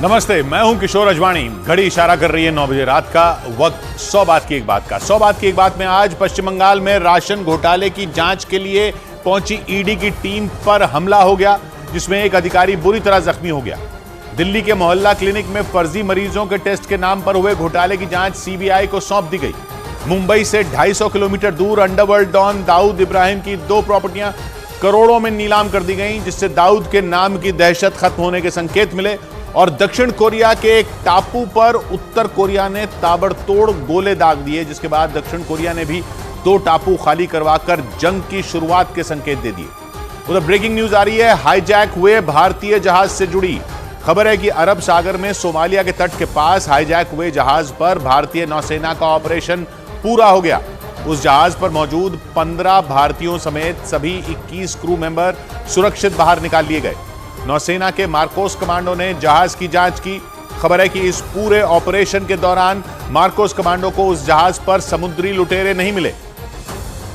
नमस्ते, मैं हूं किशोर अजवाणी। घड़ी इशारा कर रही है 9 बजे रात का। वक्त 100 बात की एक बात का। 100 बात की एक बात में आज पश्चिम बंगाल में राशन घोटाले की जांच के लिए पहुंची ईडी की टीम पर हमला हो गया, जिसमें एक अधिकारी बुरी तरह जख्मी हो गया। दिल्ली के मोहल्ला क्लिनिक में फर्जी मरीजों के टेस्ट के नाम पर हुए घोटाले की जांच सीबीआई को सौंप दी गई। मुंबई से 250 किलोमीटर दूर अंडरवर्ल्ड डॉन दाऊद इब्राहिम की 2 प्रॉपर्टियां करोड़ों में नीलाम कर दी गईं, जिससे दाऊद के नाम की दहशत खत्म होने के संकेत मिले। और दक्षिण कोरिया के एक टापू पर उत्तर कोरिया ने ताबड़तोड़ गोले दाग दिए, जिसके बाद दक्षिण कोरिया ने भी 2 टापू खाली करवाकर जंग की शुरुआत के संकेत दे दिए। उधर ब्रेकिंग न्यूज आ रही है, हाईजैक हुए भारतीय जहाज से जुड़ी खबर है कि अरब सागर में सोमालिया के तट के पास हाईजैक हुए जहाज पर भारतीय नौसेना का ऑपरेशन पूरा हो गया। उस जहाज पर मौजूद 15 भारतीयों समेत सभी 21 क्रू मेंबर सुरक्षित बाहर निकाल लिए गए। नौसेना के मार्कोस कमांडो ने जहाज की जांच की। खबर है कि इस पूरे ऑपरेशन के दौरान मार्कोस कमांडो को उस जहाज पर समुद्री लुटेरे नहीं मिले।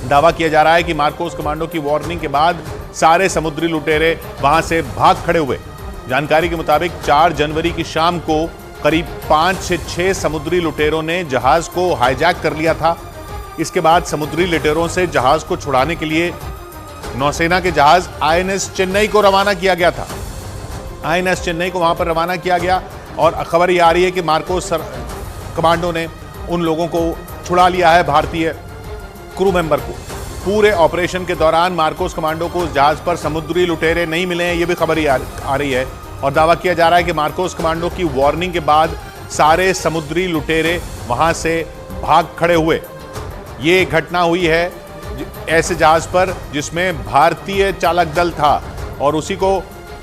दावा किया जा रहा है कि मार्कोस कमांडो की वार्निंग के बाद सारे समुद्री लुटेरे वहां से भाग खड़े हुए। जानकारी के मुताबिक 4 जनवरी की शाम को करीब 5 से 6 समुद्री लुटेरों ने जहाज को हाईजैक कर लिया था। इसके बाद समुद्री लुटेरों से जहाज को छुड़ाने के लिए नौसेना के जहाज आईएनएस चेन्नई को रवाना किया गया था। आईएनएस चेन्नई को वहां पर रवाना किया गया और खबर यह आ रही है कि मार्कोस कमांडो ने उन लोगों को छुड़ा लिया है, भारतीय क्रू मेंबर को। पूरे ऑपरेशन के दौरान मार्कोस कमांडो को उस जहाज पर समुद्री लुटेरे नहीं मिले हैं, यह भी खबर आ रही है। और दावा किया जा रहा है कि मार्कोस कमांडो की वार्निंग के बाद सारे समुद्री लुटेरे वहां से भाग खड़े हुए। ये घटना हुई है ऐसे जहाज पर जिसमें भारतीय चालक दल था और उसी को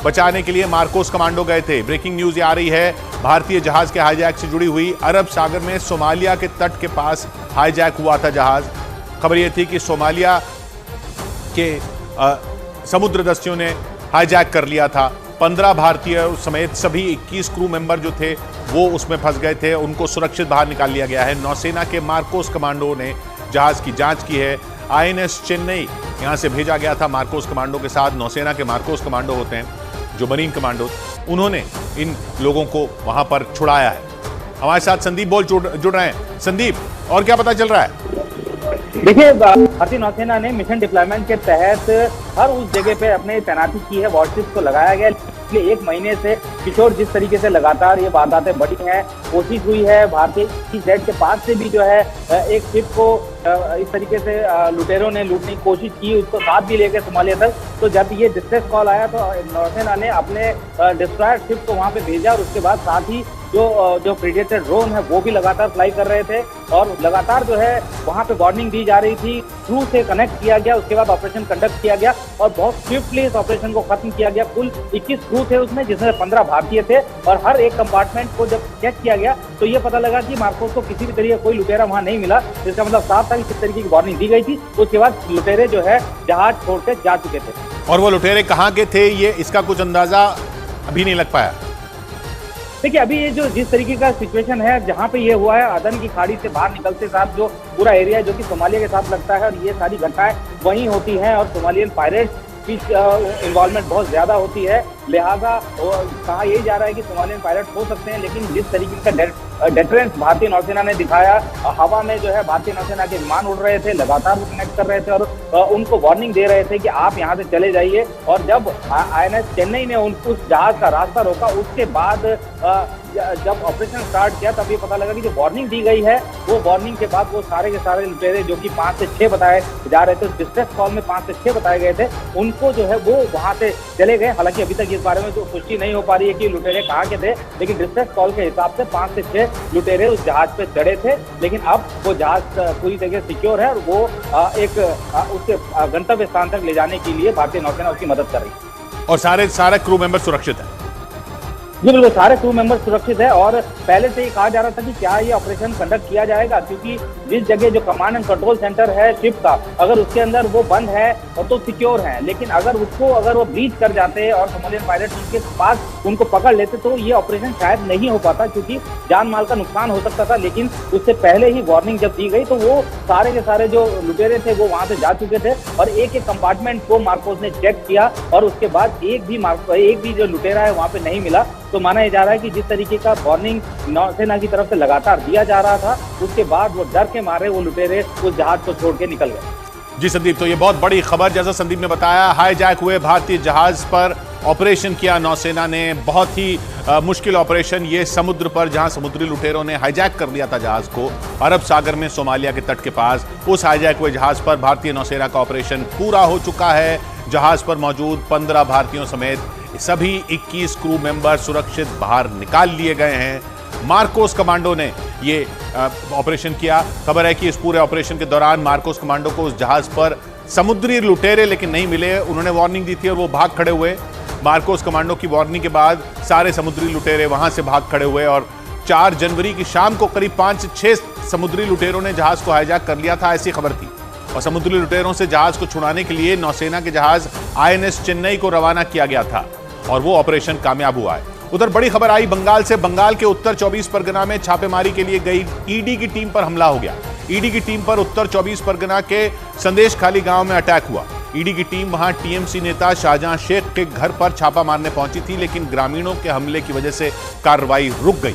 बचाने के लिए मार्कोस कमांडो गए थे। ब्रेकिंग न्यूज आ रही है, भारतीय जहाज के हाईजैक से जुड़ी हुई अरब सागर में सोमालिया के तट के पास हाईजैक हुआ था जहाज। खबर यह थी कि सोमालिया के समुद्र दस्तियों ने हाईजैक कर लिया था। 15 भारतीय समेत सभी 21 क्रू मेंबर जो थे वो उसमें फंस गए थे, उनको सुरक्षित बाहर निकाल लिया गया है। नौसेना के मार्कोस कमांडो ने जहाज की जांच की है। आईएनएस चेन्नई यहां से भेजा गया था मार्कोस कमांडो के साथ। नौसेना के मार्कोस कमांडो होते हैं जो मरीन कमांडो, उन्होंने इन लोगों को वहां पर छुड़ाया है। हमारे साथ संदीप बोल जुड़ रहे हैं। संदीप, और क्या पता चल रहा है? देखिए, भारतीय नौसेना ने मिशन डिप्लॉयमेंट के तहत हर उस जगह पे अपने तैनाती की है, वॉरशिप को लगाया गया। पिछले 1 महीने से किशोर जिस तरीके से लगातार ये वारदातें बढ़ी हैं, कोशिश हुई है भारतीय जेट के पास से भी जो है एक शिप को इस तरीके से लुटेरों ने लूटने की कोशिश की, उसको साथ भी लेकर सोमालिया तक। तो जब ये डिस्ट्रेस कॉल आया तो नौसेना ने अपने डिस्ट्रॉयर शिप को वहां पे भेजा और उसके बाद साथ ही जो प्रेडेटर ड्रोन है वो भी लगातार फ्लाई कर रहे थे और लगातार जो है वहां पे वार्निंग दी जा रही थी। क्रू से कनेक्ट किया गया, उसके बाद ऑपरेशन कंडक्ट किया गया और बहुत स्विफ्टली इस ऑपरेशन को खत्म किया गया। कुल 21 क्रू थे उसमें, जिसमें 15 भारतीय थे और हर एक कंपार्टमेंट को जब चेक किया गया तो ये पता लगा कि मार्कोस को किसी भी तरीके कोई लुटेरा वहां नहीं मिला। इसका मतलब साफ था कि किस तरीके की वार्निंग दी गई थी। उसके बाद लुटेरे जो है जहाज छोड़ के जा चुके थे। और वो लुटेरे कहाँ के थे, ये इसका कुछ अंदाजा अभी नहीं लग पाया। देखिए, अभी ये जो जिस तरीके का सिचुएशन है जहाँ पे ये हुआ है, अदन की खाड़ी से बाहर निकलते साथ जो पूरा एरिया जो कि सोमालिया के साथ लगता है और ये सारी घटनाएं वहीं होती हैं और सोमालियन पायरेट्स की इन्वॉल्वमेंट बहुत ज्यादा होती है। लिहाजा कहा यही जा रहा है कि सोमालियन पायरेट्स हो सकते हैं, लेकिन जिस तरीके का डेटरेंस भारतीय नौसेना ने दिखाया, हवा में जो है भारतीय नौसेना के विमान उड़ रहे थे, लगातार वो कनेक्ट कर रहे थे और उनको वार्निंग दे रहे थे कि आप यहाँ से चले जाइए। और जब आईएनएस चेन्नई ने उस जहाज का रास्ता रोका, उसके बाद जब ऑपरेशन स्टार्ट किया तब ये पता लगा कि जो वार्निंग दी गई है वो वार्निंग के बाद वो सारे के सारे लुटेरे जो कि 5 से 6 बताए जा रहे थे, डिस्ट्रेस कॉल में 5 से 6 बताए गए थे, उनको जो है वो वहां से चले गए। हालांकि अभी तक इस बारे में तो पुष्टि नहीं हो पा रही है कि लुटेरे कहाँ के थे, लेकिन डिस्ट्रेस कॉल के हिसाब से 5 से 6 लुटेरे उस जहाज पे चढ़े थे। लेकिन अब वो जहाज पूरी तरीके से सिक्योर है और वो उसके गंतव्य स्थान तक ले जाने के लिए भारतीय नौसेना उसकी मदद कर रही है। और सारे क्रू मेंबर सुरक्षित हैं? जी बिल्कुल, सारे क्रू मेंबर सुरक्षित है और पहले से ही कहा जा रहा था कि क्या ये ऑपरेशन कंडक्ट किया जाएगा, क्योंकि जिस जगह जो कमांड एंड कंट्रोल सेंटर है शिप का, अगर उसके अंदर वो बंद है और तो सिक्योर है, लेकिन अगर वो ब्रीच कर जाते और सोमालियन पायलट उसके पास उनको पकड़ लेते तो ये ऑपरेशन शायद नहीं हो पाता, क्योंकि जान माल का नुकसान हो सकता था। लेकिन उससे पहले ही वार्निंग जब दी गई तो वो सारे के सारे जो लुटेरे थे वो वहां से जा चुके थे और एक एक कंपार्टमेंट को मार्कोस ने चेक किया और उसके बाद एक भी जो लुटेरा है वहां पे नहीं मिला। तो माना जा रहा है कि जिस तरीके का वार्निंग नौसेना की तरफ से लगातार दिया जा रहा था, उसके बाद वो डर के मारे वो लुटेरे उस जहाज को छोड़ के निकल गए। जी संदीप, तो ये बहुत बड़ी खबर, जैसा संदीप ने बताया, हाईजैक हुए भारतीय जहाज पर ऑपरेशन किया नौसेना ने। बहुत ही मुश्किल ऑपरेशन ये समुद्र पर, जहां समुद्री लुटेरों ने हाईजैक कर लिया था जहाज को अरब सागर में सोमालिया के तट के पास। उस हाईजैक हुए जहाज पर भारतीय नौसेना का ऑपरेशन पूरा हो चुका है। जहाज पर मौजूद 15 भारतीयों समेत सभी 21 क्रू मेंबर सुरक्षित बाहर निकाल लिए गए हैं। मार्कोस कमांडो ने ये ऑपरेशन किया। खबर है कि इस पूरे ऑपरेशन के दौरान मार्कोस कमांडो को उस जहाज पर समुद्री लुटेरे लेकिन नहीं मिले। उन्होंने वार्निंग दी थी और वो भाग खड़े हुए। मार्कोस कमांडो की वार्निंग के बाद सारे समुद्री लुटेरे वहां से भाग खड़े हुए और 4 जनवरी की शाम को करीब 5 से 6 समुद्री लुटेरों ने जहाज को हाईजैक कर लिया था, ऐसी खबर थी। और समुद्री लुटेरों से जहाज को छुड़ाने के लिए नौसेना के जहाज INS चेन्नई को रवाना किया गया था और वो ऑपरेशन कामयाब हुआ है। उधर बड़ी खबर आई बंगाल से। बंगाल के उत्तर 24 परगना में छापेमारी के लिए गई ईडी की टीम पर हमला हो गया। ईडी की टीम पर उत्तर 24 परगना के संदेश खाली गांव में अटैक हुआ। ईडी की टीम वहां टीएमसी नेता शाहजहां शेख के घर पर छापा मारने पहुंची थी, लेकिन ग्रामीणों के हमले की वजह से कार्रवाई रुक गई।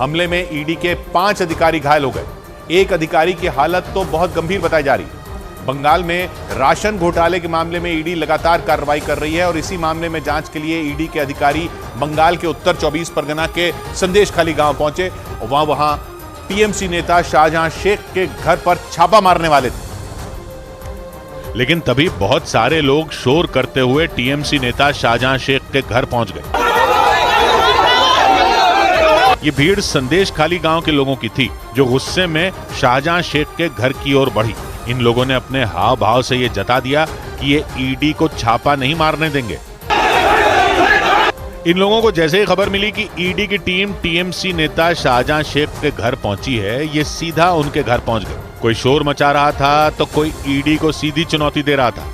हमले में ईडी के 5 अधिकारी घायल हो गए। एक अधिकारी की हालत तो बहुत गंभीर बताई जा रही है। बंगाल में राशन घोटाले के मामले में ईडी लगातार कार्रवाई कर रही है और इसी मामले में जांच के लिए ईडी के अधिकारी बंगाल के उत्तर 24 परगना के संदेश खाली गांव पहुंचे और वहां टीएमसी नेता शाहजहां शेख के घर पर छापा मारने वाले थे। लेकिन तभी बहुत सारे लोग शोर करते हुए टीएमसी नेता शाहजहां शेख के घर पहुंच गए। ये भीड़ संदेश खाली गांव के लोगों की थी जो गुस्से में शाहजहां शेख के घर की ओर बढ़ी। इन लोगों ने अपने हाव भाव से ये जता दिया कि ये ईडी को छापा नहीं मारने देंगे। इन लोगों को जैसे ही खबर मिली कि ईडी की टीम टीएमसी नेता शाहजहां शेख के घर पहुंची है, ये सीधा उनके घर पहुंच गए। कोई शोर मचा रहा था तो कोई ईडी को सीधी चुनौती दे रहा था।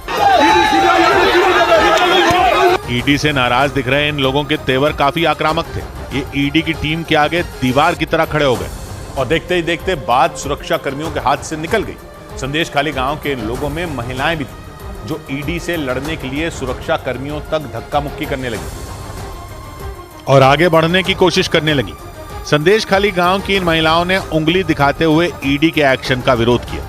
ईडी से नाराज दिख रहे इन लोगों के तेवर काफी आक्रामक थे। ये ईडी की टीम के आगे दीवार की तरह खड़े हो गए और देखते ही देखते बात सुरक्षा कर्मियों के हाथ से निकल गई। संदेश खाली गांव के लोगों में महिलाएं भी थी जो ईडी से लड़ने के लिए सुरक्षा कर्मियों तक धक्का मुक्की करने लगी और आगे बढ़ने की कोशिश करने लगी। संदेश खाली गांव की इन महिलाओं ने उंगली दिखाते हुए ईडी के एक्शन का विरोध किया।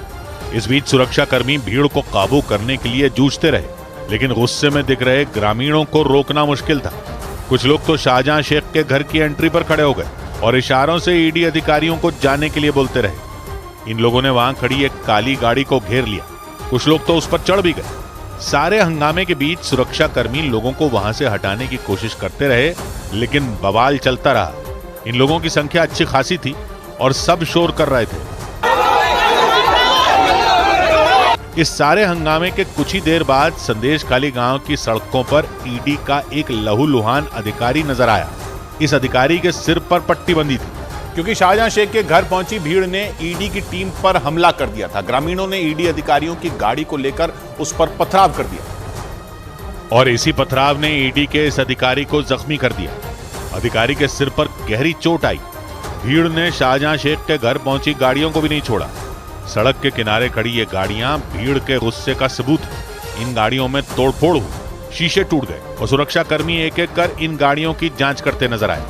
इस बीच सुरक्षा कर्मी भीड़ को काबू करने के लिए जूझते रहे, लेकिन गुस्से में दिख रहे ग्रामीणों को रोकना मुश्किल था। कुछ लोग तो शाहजहां शेख के घर की एंट्री पर खड़े हो गए और इशारों से ईडी अधिकारियों को जाने के लिए बोलते रहे। इन लोगों ने वहां खड़ी एक काली गाड़ी को घेर लिया। कुछ लोग तो उस पर चढ़ भी गए। सारे हंगामे के बीच सुरक्षा कर्मी लोगों को वहां से हटाने की कोशिश करते रहे, लेकिन बवाल चलता रहा। इन लोगों की संख्या अच्छी खासी थी और सब शोर कर रहे थे। इस सारे हंगामे के कुछ ही देर बाद संदेश खाली गांव की सड़कों पर ईडी का एक लहूलुहान अधिकारी नजर आया। इस अधिकारी के सिर पर पट्टी बंधी थी क्योंकि शाहजहां शेख के घर पहुंची भीड़ ने ईडी की टीम पर हमला कर दिया था। ग्रामीणों ने ईडी अधिकारियों की गाड़ी को लेकर उस पर पथराव कर दिया और इसी पथराव ने ईडी के इस अधिकारी को जख्मी कर दिया। अधिकारी के सिर पर गहरी चोट आई। भीड़ ने शाहजहां शेख के घर पहुंची गाड़ियों को भी नहीं छोड़ा। सड़क के किनारे खड़ी ये गाड़ियां भीड़ के गुस्से का सबूत है। इन गाड़ियों में तोड़फोड़ हुई, शीशे टूट गए और सुरक्षा कर्मी एक एक कर इन गाड़ियों की जांच करते नजर आए।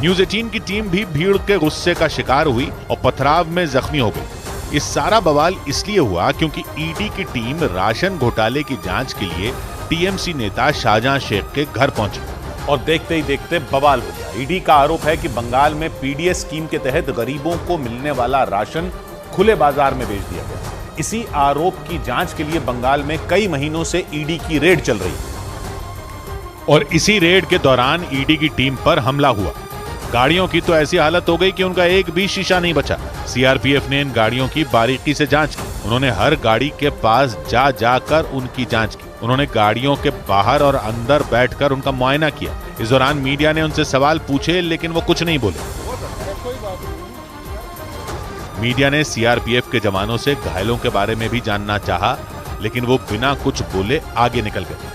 न्यूज़ 18 की टीम भी भीड़ के गुस्से का शिकार हुई और पथराव में जख्मी हो गई। इस सारा बवाल इसलिए हुआ क्योंकि ईडी की टीम राशन घोटाले की जांच के लिए टीएमसी नेता शाहजहां शेख के घर पहुंची और देखते ही देखते बवाल हो गया। ईडी का आरोप है कि बंगाल में पीडीएस स्कीम के तहत गरीबों को मिलने वाला राशन खुले बाजार में बेच दिया गया। इसी आरोप की जांच के लिए बंगाल में कई महीनों से ईडी की रेड चल रही है और इसी रेड के दौरान ईडी की टीम पर हमला हुआ। गाड़ियों की तो ऐसी हालत हो गई कि उनका एक भी शीशा नहीं बचा। सीआरपीएफ ने इन गाड़ियों की बारीकी से जांच की। उन्होंने हर गाड़ी के पास जा जाकर उनकी जांच की। उन्होंने गाड़ियों के बाहर और अंदर बैठकर उनका मुआयना किया। इस दौरान मीडिया ने उनसे सवाल पूछे, लेकिन वो कुछ नहीं बोले। मीडिया ने सीआरपीएफ के जवानों से घायलों के बारे में भी जानना चाहा, लेकिन वो बिना कुछ बोले आगे निकल गए।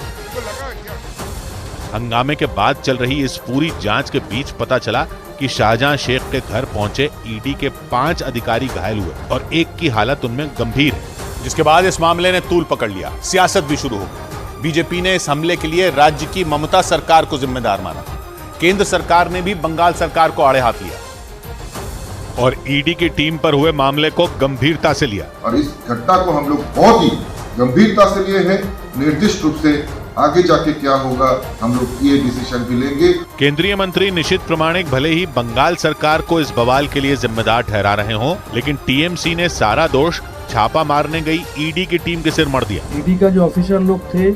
हंगामे के बाद चल रही इस पूरी जांच के बीच पता चला कि शाहजहां शेख के घर पहुंचे ईडी के 5 अधिकारी घायल हुए और एक की हालत उनमें गंभीर है, जिसके बाद इस मामले ने तूल पकड़ लिया। सियासत भी शुरू हो गई। बीजेपी ने इस हमले के लिए राज्य की ममता सरकार को जिम्मेदार माना। केंद्र सरकार ने भी बंगाल सरकार को आड़े हाथ लिया और ईडी की टीम पर हुए मामले को गंभीरता से लिया। और इस घटना को हम लोग बहुत ही गंभीरता से लिए हैं। निर्दिष्ट रूप से आगे जाके क्या होगा हम लोग ये डिसीजन भी लेंगे। केंद्रीय मंत्री निशित प्रामाणिक भले ही बंगाल सरकार को इस बवाल के लिए जिम्मेदार ठहरा रहे हों, लेकिन टीएमसी ने सारा दोष छापा मारने गई ईडी की टीम के सिर मढ़ दिया। ईडी का जो ऑफिसर लोग थे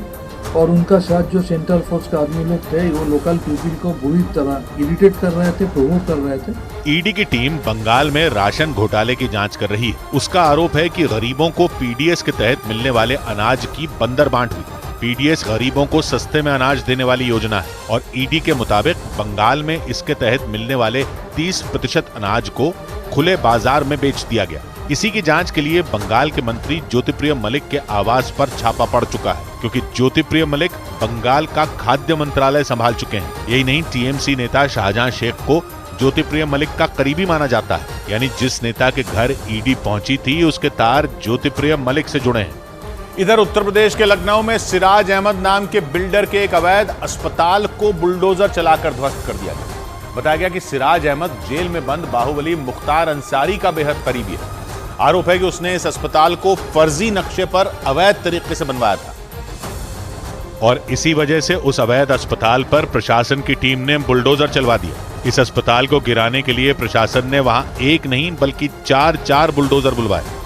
और उनका साथ जो सेंट्रल फोर्स का आदमी लोग थे, वो लोकल पीपल को बुरी तरह इरिटेट कर रहे थे, प्रोवोक कर रहे थे। ईडी की टीम बंगाल में राशन घोटाले की जांच कर रही है। उसका आरोप है कि गरीबों को पीडीएस के तहत मिलने वाले अनाज की बंदर बांट हुई। पीडीएस गरीबों को सस्ते में अनाज देने वाली योजना है और ईडी के मुताबिक बंगाल में इसके तहत मिलने वाले 30% अनाज को खुले बाजार में बेच दिया गया। इसी की जांच के लिए बंगाल के मंत्री ज्योतिप्रिय मलिक के आवास पर छापा पड़ चुका है, क्योंकि ज्योतिप्रिय मलिक बंगाल का खाद्य मंत्रालय संभाल चुके हैं। यही नहीं, टीएमसी नेता शाहजहां शेख को ज्योतिप्रिय मलिक का करीबी माना जाता है, यानी जिस नेता के घर ईडी पहुंची थी उसके तार ज्योतिप्रिय मलिक से जुड़े हैं। इधर उत्तर प्रदेश के लखनऊ में सिराज अहमद नाम के बिल्डर के एक अवैध अस्पताल को बुलडोजर चलाकर ध्वस्त कर दिया गया। बताया गया कि सिराज अहमद जेल में बंद बाहुबली मुख्तार अंसारी का बेहद करीबी है। आरोप है कि उसने इस अस्पताल को फर्जी नक्शे पर अवैध तरीके से बनवाया था और इसी वजह से उस अवैध अस्पताल पर प्रशासन की टीम ने बुलडोजर चलवा दिया। इस अस्पताल को गिराने के लिए प्रशासन ने वहां एक नहीं बल्कि चार बुलडोजर बुलवाए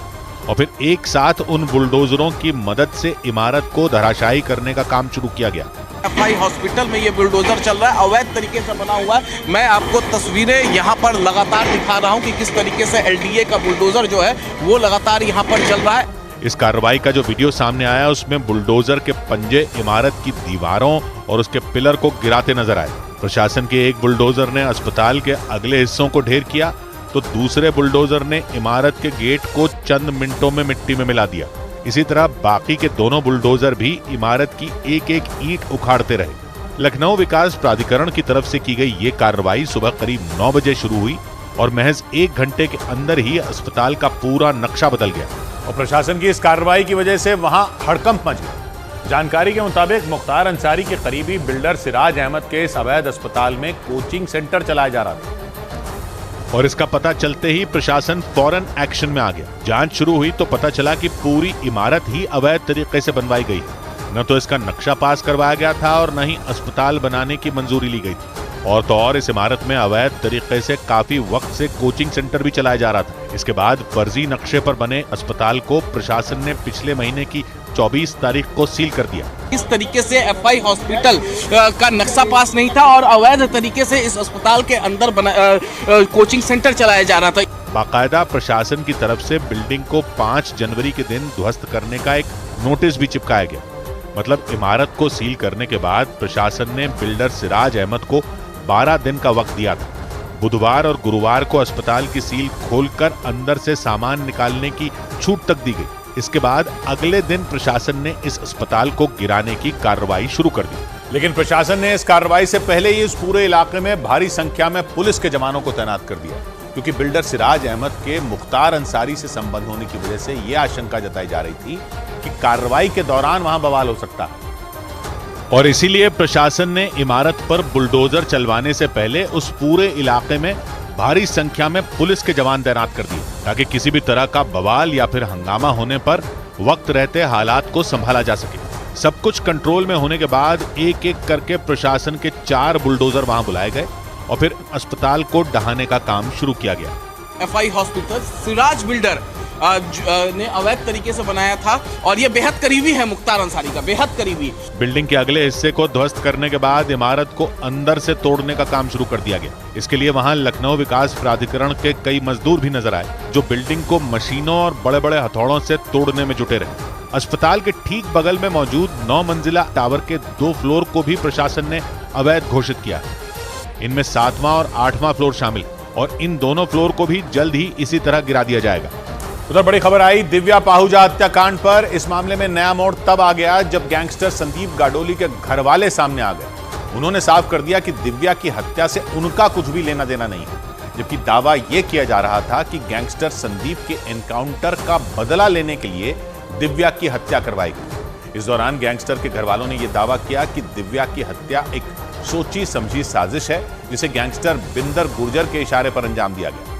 और फिर एक साथ उन बुलडोजरों की मदद से इमारत को धराशायी करने का काम शुरू किया गया। एफआई हॉस्पिटल में ये बुलडोजर चल रहा है, अवैध तरीके से बना हुआ है। मैं आपको तस्वीरें यहाँ पर लगातार दिखा रहा हूँ कि किस तरीके से एलडीए का बुलडोजर जो है वो लगातार यहाँ पर चल रहा है। इस कार्रवाई का जो वीडियो सामने आया उसमें बुलडोजर के पंजे इमारत की दीवारों और उसके पिलर को गिराते नजर आए। प्रशासन के एक बुलडोजर ने अस्पताल के अगले हिस्सों को ढेर किया तो दूसरे बुलडोजर ने इमारत के गेट को चंद मिनटों में मिट्टी में मिला दिया। इसी तरह बाकी के दोनों बुलडोजर भी इमारत की एक एक ईंट उखाड़ते रहे। लखनऊ विकास प्राधिकरण की तरफ से की गई ये कार्रवाई सुबह करीब 9 बजे शुरू हुई और महज 1 घंटे के अंदर ही अस्पताल का पूरा नक्शा बदल गया और प्रशासन की इस कार्रवाई की वजह से वहां हड़कंप मच गया। जानकारी के मुताबिक मुख्तार अंसारी के करीबी बिल्डर सिराज अहमद के इस अवैध अस्पताल में कोचिंग सेंटर चलाया जा रहा था और इसका पता चलते ही प्रशासन फौरन एक्शन में आ गया। जांच शुरू हुई तो पता चला कि पूरी इमारत ही अवैध तरीके से बनवाई गई है। न तो इसका नक्शा पास करवाया गया था और न ही अस्पताल बनाने की मंजूरी ली गई थी। और तो और इस इमारत में अवैध तरीके से काफी वक्त से कोचिंग सेंटर भी चलाया जा रहा था। इसके बाद फर्जी नक्शे पर बने अस्पताल को प्रशासन ने पिछले महीने की 24 तारीख को सील कर दिया। इस तरीके से एफआई हॉस्पिटल का नक्शा पास नहीं था और अवैध तरीके से इस अस्पताल के अंदर कोचिंग सेंटर चलाया जा रहा था। बाकायदा प्रशासन की तरफ से बिल्डिंग को 5 जनवरी के दिन ध्वस्त करने का एक नोटिस भी चिपकाया गया। मतलब इमारत को सील करने के बाद प्रशासन ने बिल्डर सिराज अहमद को 12 दिन का वक्त दिया था। बुधवार और गुरुवार को अस्पताल की सील खोलकर अंदर से सामान निकालने की छूट तक दी गई। इसके बाद अगले दिन प्रशासन ने इस अस्पताल को गिराने की कार्रवाई शुरू कर दी। लेकिन प्रशासन ने इस कार्रवाई से पहले ही इस पूरे इलाके में भारी संख्या में पुलिस के जवानों को तैनात कर दिया, क्योंकि बिल्डर सिराज अहमद के मुख्तार अंसारी से संबंध होने की वजह से यह आशंका जताई जा रही थी कि कार्रवाई के दौरान वहां बवाल हो सकता है। और इसीलिए प्रशासन ने इमारत पर बुलडोजर चलवाने से पहले उस पूरे इलाके में भारी संख्या में पुलिस के जवान तैनात कर दिए, ताकि किसी भी तरह का बवाल या फिर हंगामा होने पर वक्त रहते हालात को संभाला जा सके। सब कुछ कंट्रोल में होने के बाद एक एक करके प्रशासन के 4 बुलडोजर वहां बुलाए गए और फिर अस्पताल को ढहाने का काम शुरू किया गया। एफआई हॉस्पिटल सिराज बिल्डर ने अवैध तरीके से बनाया था और ये बेहद करीबी है मुख्तार अंसारी का, बेहद करीबी। बिल्डिंग के अगले हिस्से को ध्वस्त करने के बाद इमारत को अंदर से तोड़ने का काम शुरू कर दिया गया। इसके लिए वहां लखनऊ विकास प्राधिकरण के कई मजदूर भी नजर आए, जो बिल्डिंग को मशीनों और बड़े बड़े हथौड़ों से तोड़ने में जुटे रहे। अस्पताल के ठीक बगल में मौजूद 9 मंजिला टावर के 2 फ्लोर को भी प्रशासन ने अवैध घोषित किया है। इनमें 7वां और 8वां फ्लोर शामिल और इन दोनों फ्लोर को भी जल्द ही इसी तरह गिरा दिया जाएगा। उधर बड़ी खबर आई दिव्या पाहुजा हत्याकांड पर। इस मामले में नया मोड़ तब आ गया जब गैंगस्टर संदीप गाडोली के घर वाले सामने आ गए। उन्होंने साफ कर दिया कि दिव्या की हत्या से उनका कुछ भी लेना देना नहीं है, जबकि दावा यह किया जा रहा था कि गैंगस्टर संदीप के एनकाउंटर का बदला लेने के लिए दिव्या की हत्या करवाई गई। इस दौरान गैंगस्टर के घर वालों ने यह दावा किया कि दिव्या की हत्या एक सोची समझी साजिश है जिसे गैंगस्टर बिंदर गुर्जर के इशारे पर अंजाम दिया गया।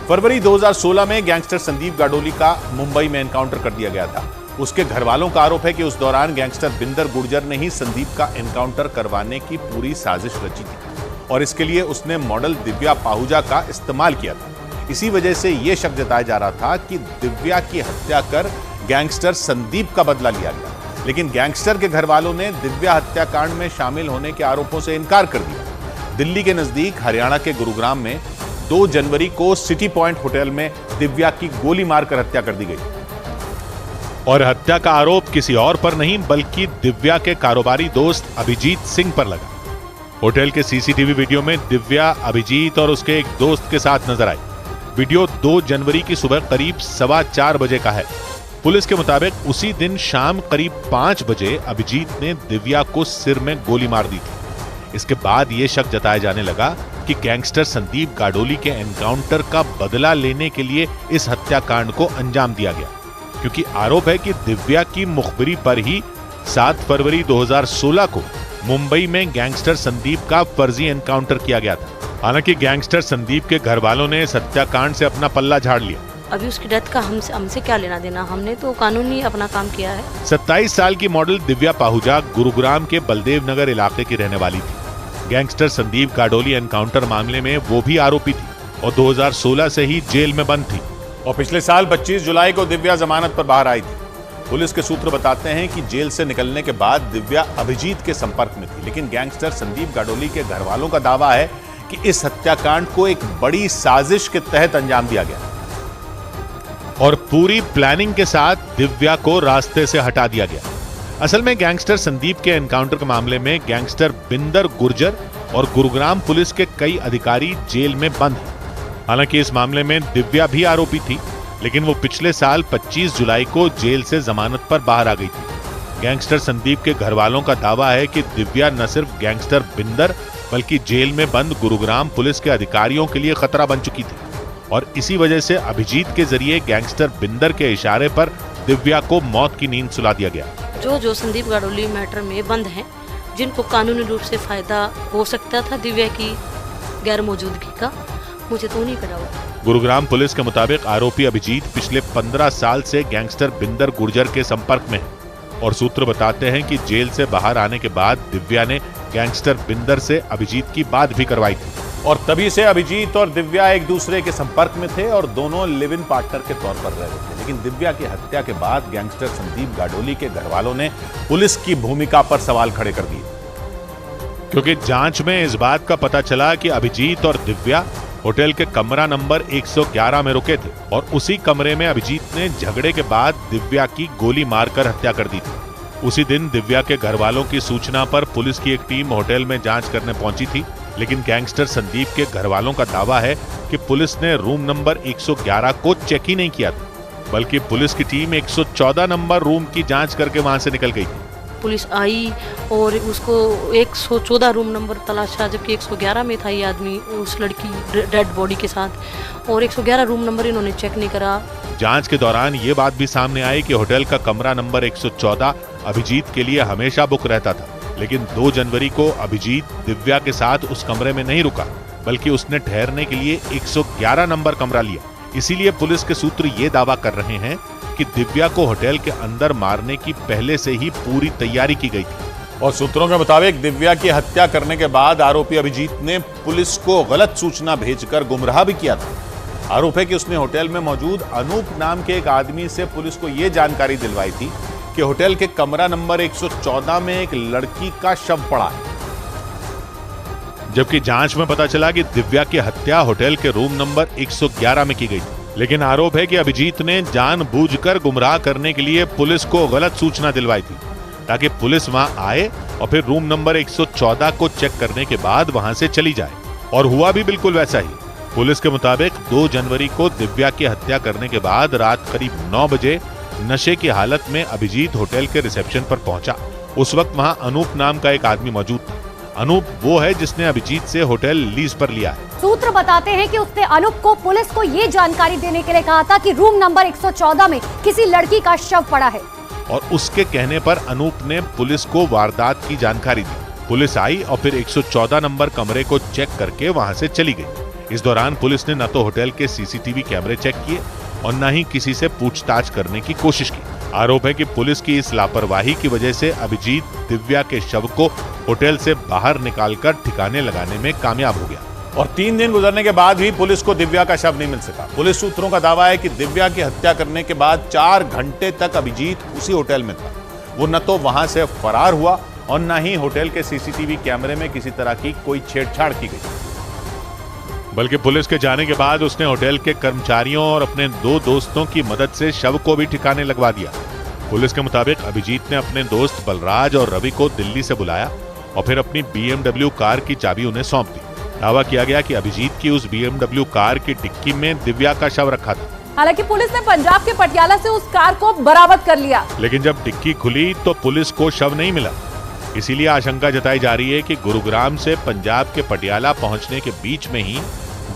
फरवरी 2016 में गैंगस्टर संदीप गाडोली का मुंबई में एनकाउंटर कर दिया गया था। उसके घर वालों का आरोप है कि उस दौरान गैंगस्टर बिंदर गुर्जर ने ही संदीप का एनकाउंटर करवाने की पूरी साजिश रची थी और इसके लिए उसने मॉडल दिव्या पाहुजा का इस्तेमाल किया था। इसी वजह से यह शक जताया जा रहा था कि दिव्या की हत्या कर गैंगस्टर संदीप का बदला लिया गया, लेकिन गैंगस्टर के घर वालों ने दिव्या हत्याकांड में शामिल होने के आरोपों से इनकार कर दिया। दिल्ली के नजदीक हरियाणा के गुरुग्राम में 2 जनवरी को सिटी पॉइंट होटल में दिव्या की गोली मारकर हत्या कर दी गई और हत्या का आरोप किसी और पर नहीं बल्कि दिव्या के कारोबारी दोस्त अभिजीत सिंह पर लगा। होटल के सीसीटीवी वीडियो में दिव्या अभिजीत और उसके एक दोस्त के साथ नजर आई। वीडियो 2 जनवरी की सुबह करीब 4:15 बजे का है। पुलिस के मुताबिक उसी दिन शाम करीब 5 बजे अभिजीत ने दिव्या को सिर में गोली मार दी थी। इसके बाद यह शक जताया जाने लगा कि गैंगस्टर संदीप गाडोली के एनकाउंटर का बदला लेने के लिए इस हत्याकांड को अंजाम दिया गया, क्योंकि आरोप है कि दिव्या की मुखबिरी पर ही 7 फरवरी 2016 को मुंबई में गैंगस्टर संदीप का फर्जी एनकाउंटर किया गया था। हालांकि गैंगस्टर संदीप के घर वालों ने इस हत्याकांड से अपना पल्ला झाड़ लिया। अभी उसकी डेथ का हमसे क्या लेना देना, हमने तो कानूनी अपना काम किया है। 27 साल की मॉडल दिव्या पाहुजा गुरुग्राम के बलदेव नगर इलाके की रहने वाली थी। गैंगस्टर संदीप गाडोली एनकाउंटर मामले में वो भी आरोपी थी और 2016 से ही जेल में बंद थी और पिछले साल 25 जुलाई को दिव्या जमानत पर बाहर आई थी। पुलिस के सूत्र बताते हैं कि जेल से निकलने के बाद दिव्या अभिजीत के संपर्क में थी, लेकिन गैंगस्टर संदीप गाडोली के घर वालों का दावा है कि इस हत्याकांड को एक बड़ी साजिश के तहत अंजाम दिया गया और पूरी प्लानिंग के साथ दिव्या को रास्ते से हटा दिया गया। असल में गैंगस्टर संदीप के एनकाउंटर के मामले में गैंगस्टर बिंदर गुर्जर और गुरुग्राम पुलिस के कई अधिकारी जेल में बंद हैं। हालांकि इस मामले में दिव्या भी आरोपी थी, लेकिन वो पिछले साल 25 जुलाई को जेल से जमानत पर बाहर आ गई थी। गैंगस्टर संदीप के घर वालों का दावा है कि दिव्या न सिर्फ गैंगस्टर बिंदर बल्कि जेल में बंद गुरुग्राम पुलिस के अधिकारियों के लिए खतरा बन चुकी थी और इसी वजह से अभिजीत के जरिए गैंगस्टर बिंदर के इशारे पर दिव्या को मौत की नींद सुला दिया गया। जो संदीप गाडोली मैटर में बंद हैं, जिनको कानूनी रूप से फायदा हो सकता था दिव्या की गैर मौजूदगी का, मुझे तो नहीं पता हुआ। गुरुग्राम पुलिस के मुताबिक आरोपी अभिजीत पिछले 15 साल से गैंगस्टर बिंदर गुर्जर के संपर्क में है और सूत्र बताते हैं कि जेल से बाहर आने के बाद दिव्या ने गैंगस्टर बिंदर से अभिजीत की बात भी करवाई थी और तभी से अभिजीत और दिव्या एक दूसरे के संपर्क में थे और दोनों लिव इन पार्टनर के तौर पर रह रहे थे। लेकिन दिव्या की हत्या के बाद गैंगस्टर संदीप गाडोली के घर वालों ने पुलिस की भूमिका पर सवाल खड़े कर दिए, क्योंकि जांच में इस बात का पता चला कि अभिजीत और दिव्या होटल के कमरा नंबर 111 में रुके थे और उसी कमरे में अभिजीत ने झगड़े के बाद दिव्या की गोली मारकर हत्या कर दी थी। उसी दिन दिव्या के घर वालों की सूचना पर पुलिस की एक टीम होटल में जांच करने पहुंची थी, लेकिन गैंगस्टर संदीप के घर वालों का दावा है कि पुलिस ने रूम नंबर 111 को चेक ही नहीं किया था, बल्कि पुलिस की टीम 114 नंबर रूम की जांच करके वहां से निकल गई थी। पुलिस आई और उसको 114 रूम नंबर तलाशा, जबकि 111 में था ये आदमी उस लड़की डेड बॉडी के साथ, और 111 रूम नंबर इन्होंने चेक नहीं करा। जांच के दौरान ये बात भी सामने आई कि होटल का कमरा नंबर 114 अभिजीत के लिए हमेशा बुक रहता था, लेकिन 2 जनवरी को अभिजीत दिव्या के साथ उस कमरे में नहीं रुका, बल्कि उसने ठहरने के लिए 111 नंबर कमरा लिया। इसीलिए पुलिस के सूत्र ये दावा कर रहे हैं कि दिव्या को होटल के अंदर मारने की पहले से ही पूरी तैयारी की गई थी और सूत्रों के मुताबिक दिव्या की हत्या करने के बाद आरोपी अभिजीत ने पुलिस को गलत सूचना भेजकर गुमराह भी किया था। आरोप है कि उसने होटल में मौजूद अनूप नाम के एक आदमी से पुलिस को यह जानकारी दिलवाई थी कि होटल के कमरा नंबर 114 में एक लड़की का शव पड़ा है, जबकि जांच में पता चला कि दिव्या की हत्या होटल के रूम नंबर 111 में की गई थी। लेकिन आरोप है कि अभिजीत ने जानबूझकर गुमराह करने के लिए पुलिस को गलत सूचना दिलवाई थी, ताकि पुलिस वहां आए और फिर रूम नंबर 114 को चेक करने के बाद वहां से चली जाए। और हुआ भी बिल्कुल वैसा ही। पुलिस के मुताबिक 2 जनवरी को दिव्या की हत्या करने के बाद रात करीब 9 बजे नशे की हालत में अभिजीत होटल के रिसेप्शन पर पहुंचा। उस वक्त वहां अनूप नाम का एक आदमी मौजूद था। अनूप वो है जिसने अभिजीत से होटल लीज पर लिया है। सूत्र बताते हैं कि उसने अनूप को पुलिस को ये जानकारी देने के लिए कहा था कि रूम नंबर 114 में किसी लड़की का शव पड़ा है, और उसके कहने पर अनूप ने पुलिस को वारदात की जानकारी दी। पुलिस आई और फिर 114 नंबर कमरे को चेक करके वहां से चली गई। इस दौरान पुलिस ने न तो होटल के सीसीटीवी कैमरे चेक किए और न ही किसी से पूछताछ करने की कोशिश की। आरोप है कि पुलिस की इस लापरवाही की वजह से अभिजीत दिव्या के शव को होटल से बाहर निकालकर ठिकाने लगाने में कामयाब हो गया। और 3 दिन गुजरने के बाद भी पुलिस को दिव्या का शव नहीं मिल सका। पुलिस सूत्रों का दावा है कि दिव्या की हत्या करने के बाद 4 घंटे तक अभिजीत उसी होटल में था। वो न तो वहां से फरार हुआ और न ही होटल के सीसीटीवी कैमरे में किसी तरह की कोई छेड़छाड़ की गई, बल्कि पुलिस के जाने के बाद उसने होटल के कर्मचारियों और अपने 2 दोस्तों की मदद से शव को भी ठिकाने लगवा दिया। पुलिस के मुताबिक अभिजीत ने अपने दोस्त बलराज और रवि को दिल्ली से बुलाया और फिर अपनी BMW कार की चाबी उन्हें सौंप दी। दावा किया गया कि अभिजीत की उस BMW कार की डिक्की में दिव्या का शव रखा था। हालांकि पुलिस ने पंजाब के पटियाला से उस कार को बरामद कर लिया, लेकिन जब डिक्की खुली तो पुलिस को शव नहीं मिला। इसीलिए आशंका जताई जा रही है कि गुरुग्राम से पंजाब के पटियाला पहुंचने के बीच में ही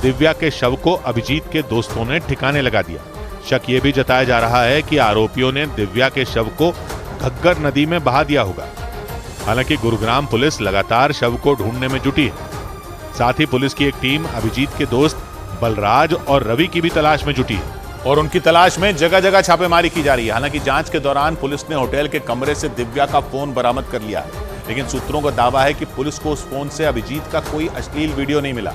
दिव्या के शव को अभिजीत के दोस्तों ने ठिकाने लगा दिया। शक ये भी जताया जा रहा है कि आरोपियों ने दिव्या के शव को घग्गर नदी में बहा दिया होगा। हालांकि गुरुग्राम पुलिस लगातार शव को ढूंढने में जुटी है। साथ ही पुलिस की एक टीम अभिजीत के दोस्त बलराज और रवि की भी तलाश में जुटी है और उनकी तलाश में जगह जगह छापेमारी की जा रही है। हालांकि जांच के दौरान पुलिस ने होटल के कमरे से दिव्या का फोन बरामद कर लिया है, लेकिन सूत्रों का दावा है कि पुलिस को उस फोन से अभिजीत का कोई अश्लील वीडियो नहीं मिला,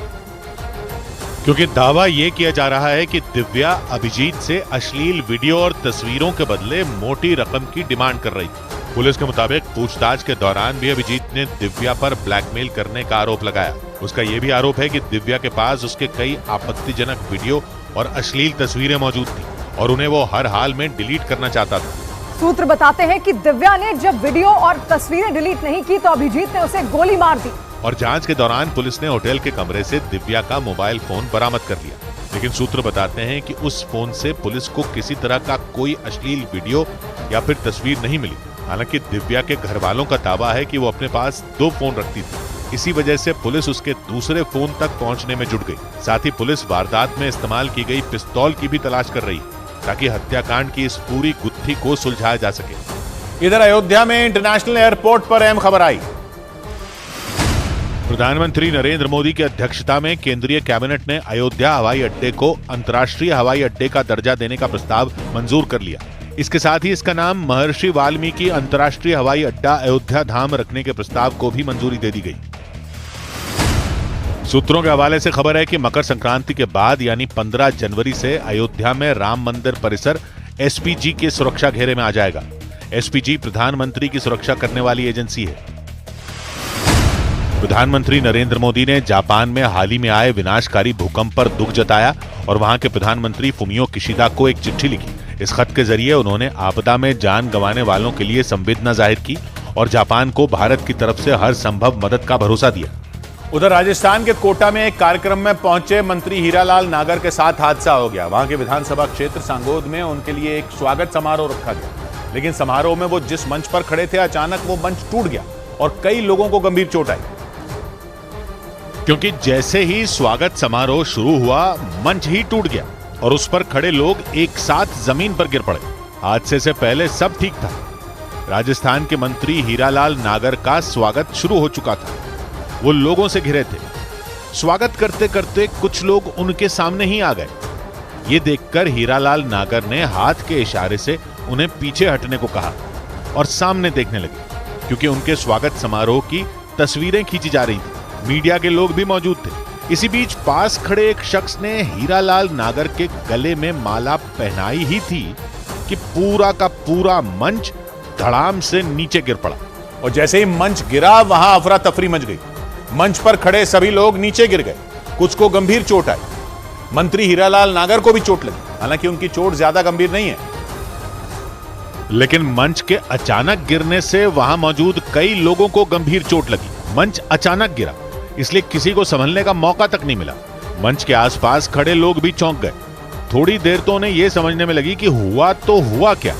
क्योंकि दावा यह किया जा रहा है कि दिव्या अभिजीत से अश्लील वीडियो और तस्वीरों के बदले मोटी रकम की डिमांड कर रही थी। पुलिस के मुताबिक पूछताछ के दौरान भी अभिजीत ने दिव्या पर ब्लैकमेल करने का आरोप लगाया। उसका यह भी आरोप है कि दिव्या के पास उसके कई आपत्तिजनक वीडियो और अश्लील तस्वीरें मौजूद थी और उन्हें वो हर हाल में डिलीट करना चाहता था। सूत्र बताते हैं कि दिव्या ने जब वीडियो और तस्वीरें डिलीट नहीं की तो अभिजीत ने उसे गोली मार दी। और जांच के दौरान पुलिस ने होटल के कमरे से दिव्या का मोबाइल फोन बरामद कर लिया, लेकिन सूत्र बताते हैं कि उस फोन से पुलिस को किसी तरह का कोई अश्लील वीडियो या फिर तस्वीर नहीं मिली। हालांकि दिव्या के घर वालों का दावा है कि वो अपने पास 2 फोन रखती थी। इसी वजह से पुलिस उसके दूसरे फोन तक पहुंचने में जुट गई। साथ ही पुलिस वारदात में इस्तेमाल की गई पिस्तौल की भी तलाश कर रही है ताकि हत्याकांड की इस पूरी गुत्थी को सुलझाया जा सके। इधर अयोध्या में इंटरनेशनल एयरपोर्ट पर अहम खबर आई। प्रधानमंत्री नरेंद्र मोदी की अध्यक्षता में केंद्रीय कैबिनेट ने अयोध्या हवाई अड्डे को अंतर्राष्ट्रीय हवाई अड्डे का दर्जा देने का प्रस्ताव मंजूर कर लिया। इसके साथ ही इसका नाम महर्षि वाल्मीकि अंतर्राष्ट्रीय हवाई अड्डा अयोध्या धाम रखने के प्रस्ताव को भी मंजूरी दे दी गई। सूत्रों के हवाले से खबर है कि मकर संक्रांति के बाद यानी 15 जनवरी से अयोध्या में राम मंदिर परिसर एसपीजी के सुरक्षा घेरे में आ जाएगा। एसपीजी प्रधानमंत्री की सुरक्षा करने वाली एजेंसी है। प्रधानमंत्री नरेंद्र मोदी ने जापान में हाल ही में आए विनाशकारी भूकंप पर दुख जताया और वहां के प्रधानमंत्री फुमियो किशिदा को एक चिट्ठी लिखी। इस खत के जरिए उन्होंने आपदा में जान गंवाने वालों के लिए संवेदना जाहिर की और जापान को भारत की तरफ से हर संभव मदद का भरोसा दिया। उधर राजस्थान के कोटा में एक कार्यक्रम में पहुंचे मंत्री हीरालाल नागर के साथ हादसा हो गया। वहां के विधानसभा क्षेत्र सांगोद में उनके लिए एक स्वागत समारोह रखा गया, लेकिन समारोह में वो जिस मंच पर खड़े थे अचानक वो मंच टूट गया और कई लोगों को गंभीर चोट आई, क्योंकि जैसे ही स्वागत समारोह शुरू हुआ मंच ही टूट गया और उस पर खड़े लोग एक साथ जमीन पर गिर पड़े। हादसे से पहले सब ठीक था। राजस्थान के मंत्री हीरालाल नागर का स्वागत शुरू हो चुका था। वो लोगों से घिरे थे। स्वागत करते करते कुछ लोग उनके सामने ही आ गए। ये देखकर हीरालाल नागर ने हाथ के इशारे से उन्हें पीछे हटने को कहा और सामने देखने लगे, क्योंकि उनके स्वागत समारोह की तस्वीरें खींची जा रही थी। मीडिया के लोग भी मौजूद थे। इसी बीच पास खड़े एक शख्स ने हीरालाल नागर के गले में माला पहनाई ही थी कि पूरा का पूरा मंच धड़ाम से नीचे गिर पड़ा और जैसे ही मंच गिरा वहां अफरा तफरी मच गई। मंच पर खड़े सभी लोग नीचे गिर गए। कुछ को गंभीर चोट आई। मंत्री हीरालाल नागर को भी चोट लगी। हालांकि उनकी चोट ज्यादा गंभीर नहीं है, लेकिन मंच के अचानक गिरने से वहां मौजूद कई लोगों को गंभीर चोट लगी। मंच अचानक गिरा, इसलिए किसी को संभलने का मौका तक नहीं मिला। मंच के आसपास खड़े लोग भी चौंक गए। थोड़ी देर तो उन्हें यह समझने में लगी कि हुआ तो हुआ क्या,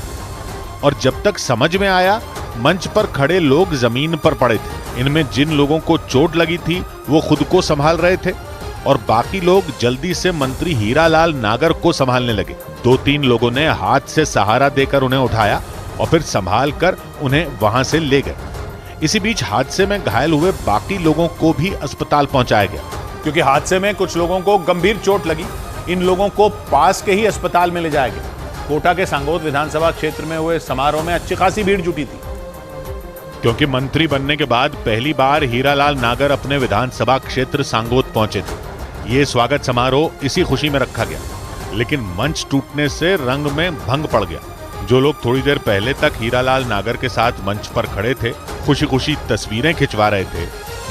और जब तक समझ में आया मंच पर खड़े लोग जमीन पर पड़े थे। इनमें जिन लोगों को चोट लगी थी वो खुद को संभाल रहे थे और बाकी लोग जल्दी से मंत्री हीरालाल नागर को संभालने लगे। 2-3 लोगों ने हाथ से सहारा देकर उन्हें उठाया और फिर संभाल कर उन्हें वहां से ले गए। इसी बीच हादसे में घायल हुए बाकी लोगों को भी अस्पताल पहुंचाया गया, क्योंकि हादसे में कुछ लोगों को गंभीर चोट लगी। इन लोगों को पास के ही अस्पताल में ले जाया गया। कोटा के सांगोद विधानसभा क्षेत्र में हुए समारोह में अच्छी खासी भीड़ जुटी थी, क्योंकि मंत्री बनने के बाद पहली बार हीरालाल नागर अपने विधानसभा क्षेत्र सांगोद पहुंचे थे। ये स्वागत समारोह इसी खुशी में रखा गया, लेकिन मंच टूटने से रंग में भंग पड़ गया। जो लोग थोड़ी देर पहले तक हीरालाल नागर के साथ मंच पर खड़े थे, खुशी खुशी तस्वीरें खिंचवा रहे थे,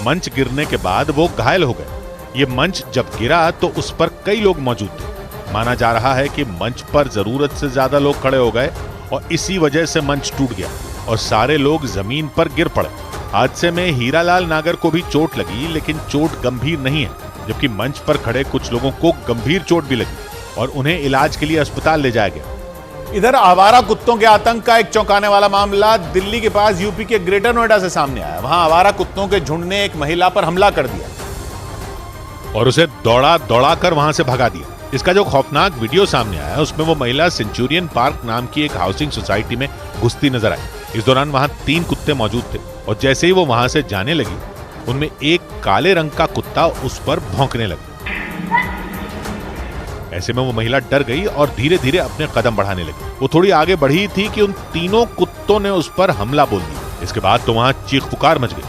मंच गिरने के बाद वो घायल हो गए। ये मंच जब गिरा तो उस पर कई लोग मौजूद थे। माना जा रहा है कि मंच पर जरूरत से ज्यादा लोग खड़े हो गए और इसी वजह से मंच टूट गया और सारे लोग जमीन पर गिर पड़े। हादसे में हीरालाल नागर को भी चोट लगी, लेकिन चोट गंभीर नहीं है, जबकि मंच पर खड़े कुछ लोगों को गंभीर चोट भी लगी और उन्हें इलाज के लिए अस्पताल ले जाया गया। इधर आवारा कुत्तों के आतंक का एक चौंकाने वाला मामला दिल्ली के पास यूपी के ग्रेटर नोएडा से सामने आया। वहां आवारा कुत्तों के झुंड ने एक महिला पर हमला कर दिया और उसे दौड़ा कर वहां से भगा दिया। इसका जो खौफनाक वीडियो सामने आया, उसमें वो महिला सेंचुरियन पार्क नाम की एक हाउसिंग सोसाइटी में घुसती नजर आई। इस दौरान वहां 3 कुत्ते मौजूद थे और जैसे ही वो वहां से जाने लगी, उनमें एक काले रंग का कुत्ता उस पर भौंकने लगा। ऐसे में वो महिला डर गई और धीरे धीरे अपने कदम बढ़ाने लगी। वो थोड़ी आगे बढ़ी थी कि उन तीनों कुत्तों ने उस पर हमला बोल दिया। इसके बाद तो वहां चीख पुकार मच गई।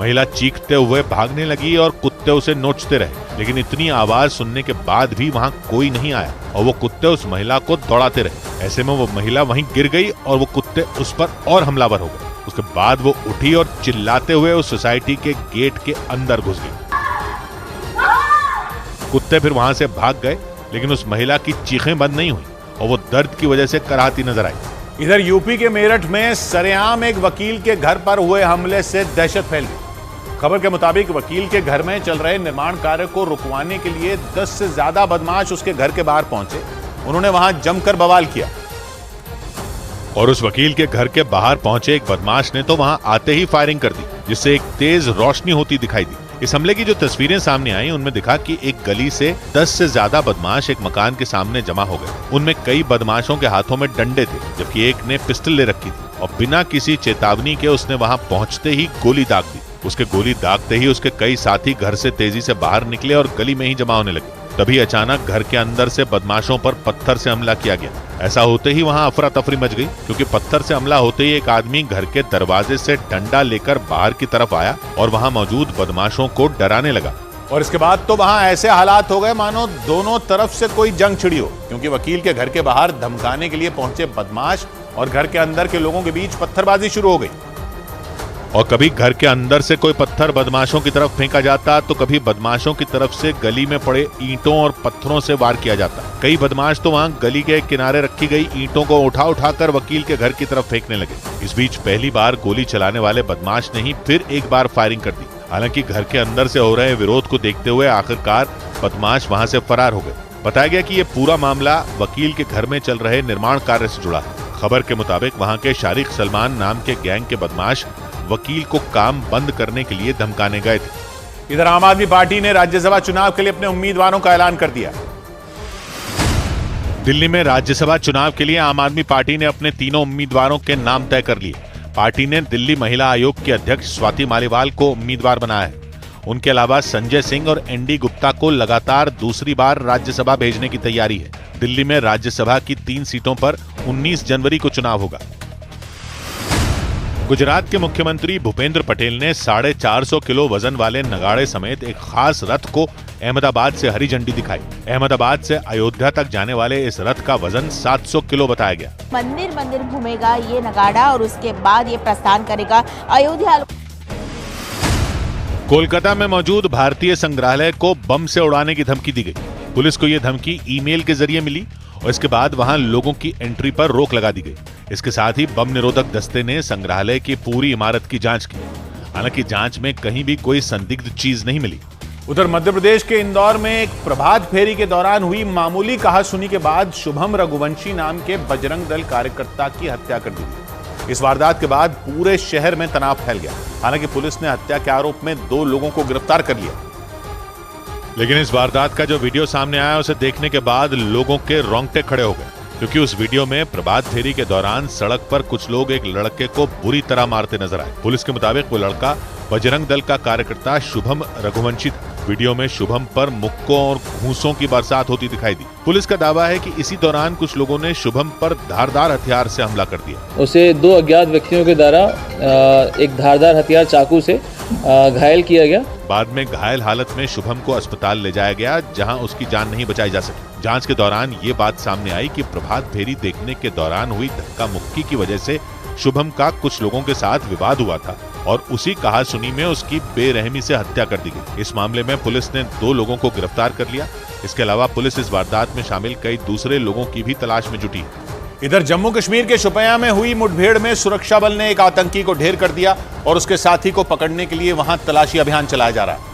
महिला चीखते हुए भागने लगी और कुत्ते उसे नोचते रहे, लेकिन इतनी आवाज सुनने के बाद भी वहां कोई नहीं आया और वो कुत्ते उस महिला को दौड़ाते रहे। ऐसे में वो महिला वहीं गिर गई और वो कुत्ते उस पर और हमलावर हो गए। उसके बाद वो उठी और चिल्लाते हुए उस सोसाइटी के गेट के अंदर घुस गई। कुत्ते फिर वहां से भाग गए, लेकिन उस महिला की चीखें बंद नहीं हुई और वो दर्द की वजह से कराहती नजर आई। इधर यूपी के मेरठ में सरेआम एक वकील के घर पर हुए हमले से दहशत फैल गई। खबर के मुताबिक वकील के घर में चल रहे निर्माण कार्य को रुकवाने के लिए 10 से ज्यादा बदमाश उसके घर के बाहर पहुंचे। उन्होंने वहां जमकर बवाल किया और उस वकील के घर के बाहर पहुंचे एक बदमाश ने तो वहां आते ही फायरिंग कर दी, जिससे एक तेज रोशनी होती दिखाई दी। इस हमले की जो तस्वीरें सामने आई, उनमें दिखा कि एक गली से 10 से ज्यादा बदमाश एक मकान के सामने जमा हो गए। उनमें कई बदमाशों के हाथों में डंडे थे, जबकि एक ने पिस्टल ले रखी थी और बिना किसी चेतावनी के उसने वहां पहुंचते ही गोली दाग दी। उसके गोली दागते ही उसके कई साथी घर से तेजी से बाहर निकले और गली में ही जमा होने लगे। तभी अचानक घर के अंदर से बदमाशों पर पत्थर से हमला किया गया। ऐसा होते ही वहां अफरा तफरी मच गई, क्योंकि पत्थर से हमला होते ही एक आदमी घर के दरवाजे से डंडा लेकर बाहर की तरफ आया और वहां मौजूद बदमाशों को डराने लगा। और इसके बाद तो वहां ऐसे हालात हो गए मानो दोनों तरफ से कोई जंग छिड़ी हो, क्योंकि वकील के घर के बाहर धमकाने के लिए पहुंचे बदमाश और घर के अंदर के लोगों के बीच पत्थरबाजी शुरू हो गई। और कभी घर के अंदर से कोई पत्थर बदमाशों की तरफ फेंका जाता, तो कभी बदमाशों की तरफ से गली में पड़े ईंटों और पत्थरों से वार किया जाता। कई बदमाश तो वहां गली के किनारे रखी गई ईंटों को उठाकर वकील के घर की तरफ फेंकने लगे। इस बीच पहली बार गोली चलाने वाले बदमाश ने ही फिर एक बार फायरिंग कर दी। हालांकि घर के अंदर से हो रहे विरोध को देखते हुए आखिरकार बदमाश वहां से फरार हो गए। बताया गया कि ये पूरा मामला वकील के घर में चल रहे निर्माण कार्य से जुड़ा है। खबर के मुताबिक वहां के शारिक सलमान नाम के गैंग के बदमाश वकील को काम बंद करने के लिए धमकाने गए थे। इधर आम आदमी पार्टी ने राज्यसभा चुनाव के लिए अपने उम्मीदवारों का ऐलान कर दिया। दिल्ली में राज्यसभा चुनाव के लिए आम आदमी पार्टी ने अपने तीनों उम्मीदवारों के नाम तय कर लिए। पार्टी ने दिल्ली महिला आयोग की अध्यक्ष स्वाति मालीवाल को उम्मीदवार बनाया है। उनके अलावा संजय सिंह और एनडी गुप्ता को लगातार दूसरी बार राज्यसभा भेजने की तैयारी है। दिल्ली में राज्यसभा की 3 सीटों पर 19 जनवरी को चुनाव होगा। गुजरात के मुख्यमंत्री भूपेंद्र पटेल ने 450 किलो वजन वाले नगाड़े समेत एक खास रथ को अहमदाबाद से हरी झंडी दिखाई। अहमदाबाद से अयोध्या तक जाने वाले इस रथ का वजन 700 किलो बताया गया। मंदिर मंदिर घूमेगा ये नगाड़ा और उसके बाद ये प्रस्थान करेगा अयोध्या। कोलकाता में मौजूद भारतीय संग्रहालय को बम से उड़ाने की धमकी दी गई। पुलिस को यह धमकी ईमेल के जरिए मिली और इसके बाद वहां लोगों की एंट्री पर रोक लगा दी गई। इसके साथ ही बम निरोधक दस्ते ने संग्रहालय की पूरी इमारत की जांच की। हालांकि जांच में कहीं भी कोई संदिग्ध चीज नहीं मिली। उधर मध्य प्रदेश के इंदौर में एक प्रभात फेरी के दौरान हुई मामूली कहासुनी के बाद शुभम रघुवंशी नाम के बजरंग दल कार्यकर्ता की हत्या कर दी गई। इस वारदात के बाद पूरे शहर में तनाव फैल गया। हालांकि पुलिस ने हत्या के आरोप में 2 लोगों को गिरफ्तार कर लिया, लेकिन इस वारदात का जो वीडियो सामने आया उसे देखने के बाद लोगों के रोंगटे खड़े हो गए। क्योंकि उस वीडियो में प्रभात फेरी के दौरान सड़क पर कुछ लोग एक लड़के को बुरी तरह मारते नजर आए। पुलिस के मुताबिक वो लड़का बजरंग दल का कार्यकर्ता शुभम रघुवंशी था। वीडियो में शुभम पर मुक्कों और घूंसों की बरसात होती दिखाई दी। पुलिस का दावा है कि इसी दौरान कुछ लोगों ने शुभम पर धारदार हथियार से हमला कर दिया। उसे 2 अज्ञात व्यक्तियों के द्वारा एक धारदार हथियार चाकू से घायल किया गया। बाद में घायल हालत में शुभम को अस्पताल ले जाया गया, जहां उसकी जान नहीं बचाई जा सकी। जांच के दौरान ये बात सामने आई कि प्रभात फेरी देखने के दौरान हुई धक्का मुक्की की वजह से शुभम का कुछ लोगों के साथ विवाद हुआ था और उसी कहासुनी में उसकी बेरहमी से हत्या कर दी गई। इस मामले में पुलिस ने 2 लोगों को गिरफ्तार कर लिया। इसके अलावा पुलिस इस वारदात में शामिल कई दूसरे लोगों की भी तलाश में जुटी है। इधर जम्मू कश्मीर के शोपियां में हुई मुठभेड़ में सुरक्षा बल ने एक आतंकी को ढेर कर दिया और उसके साथी को पकड़ने के लिए वहां तलाशी अभियान चलाया जा रहा है।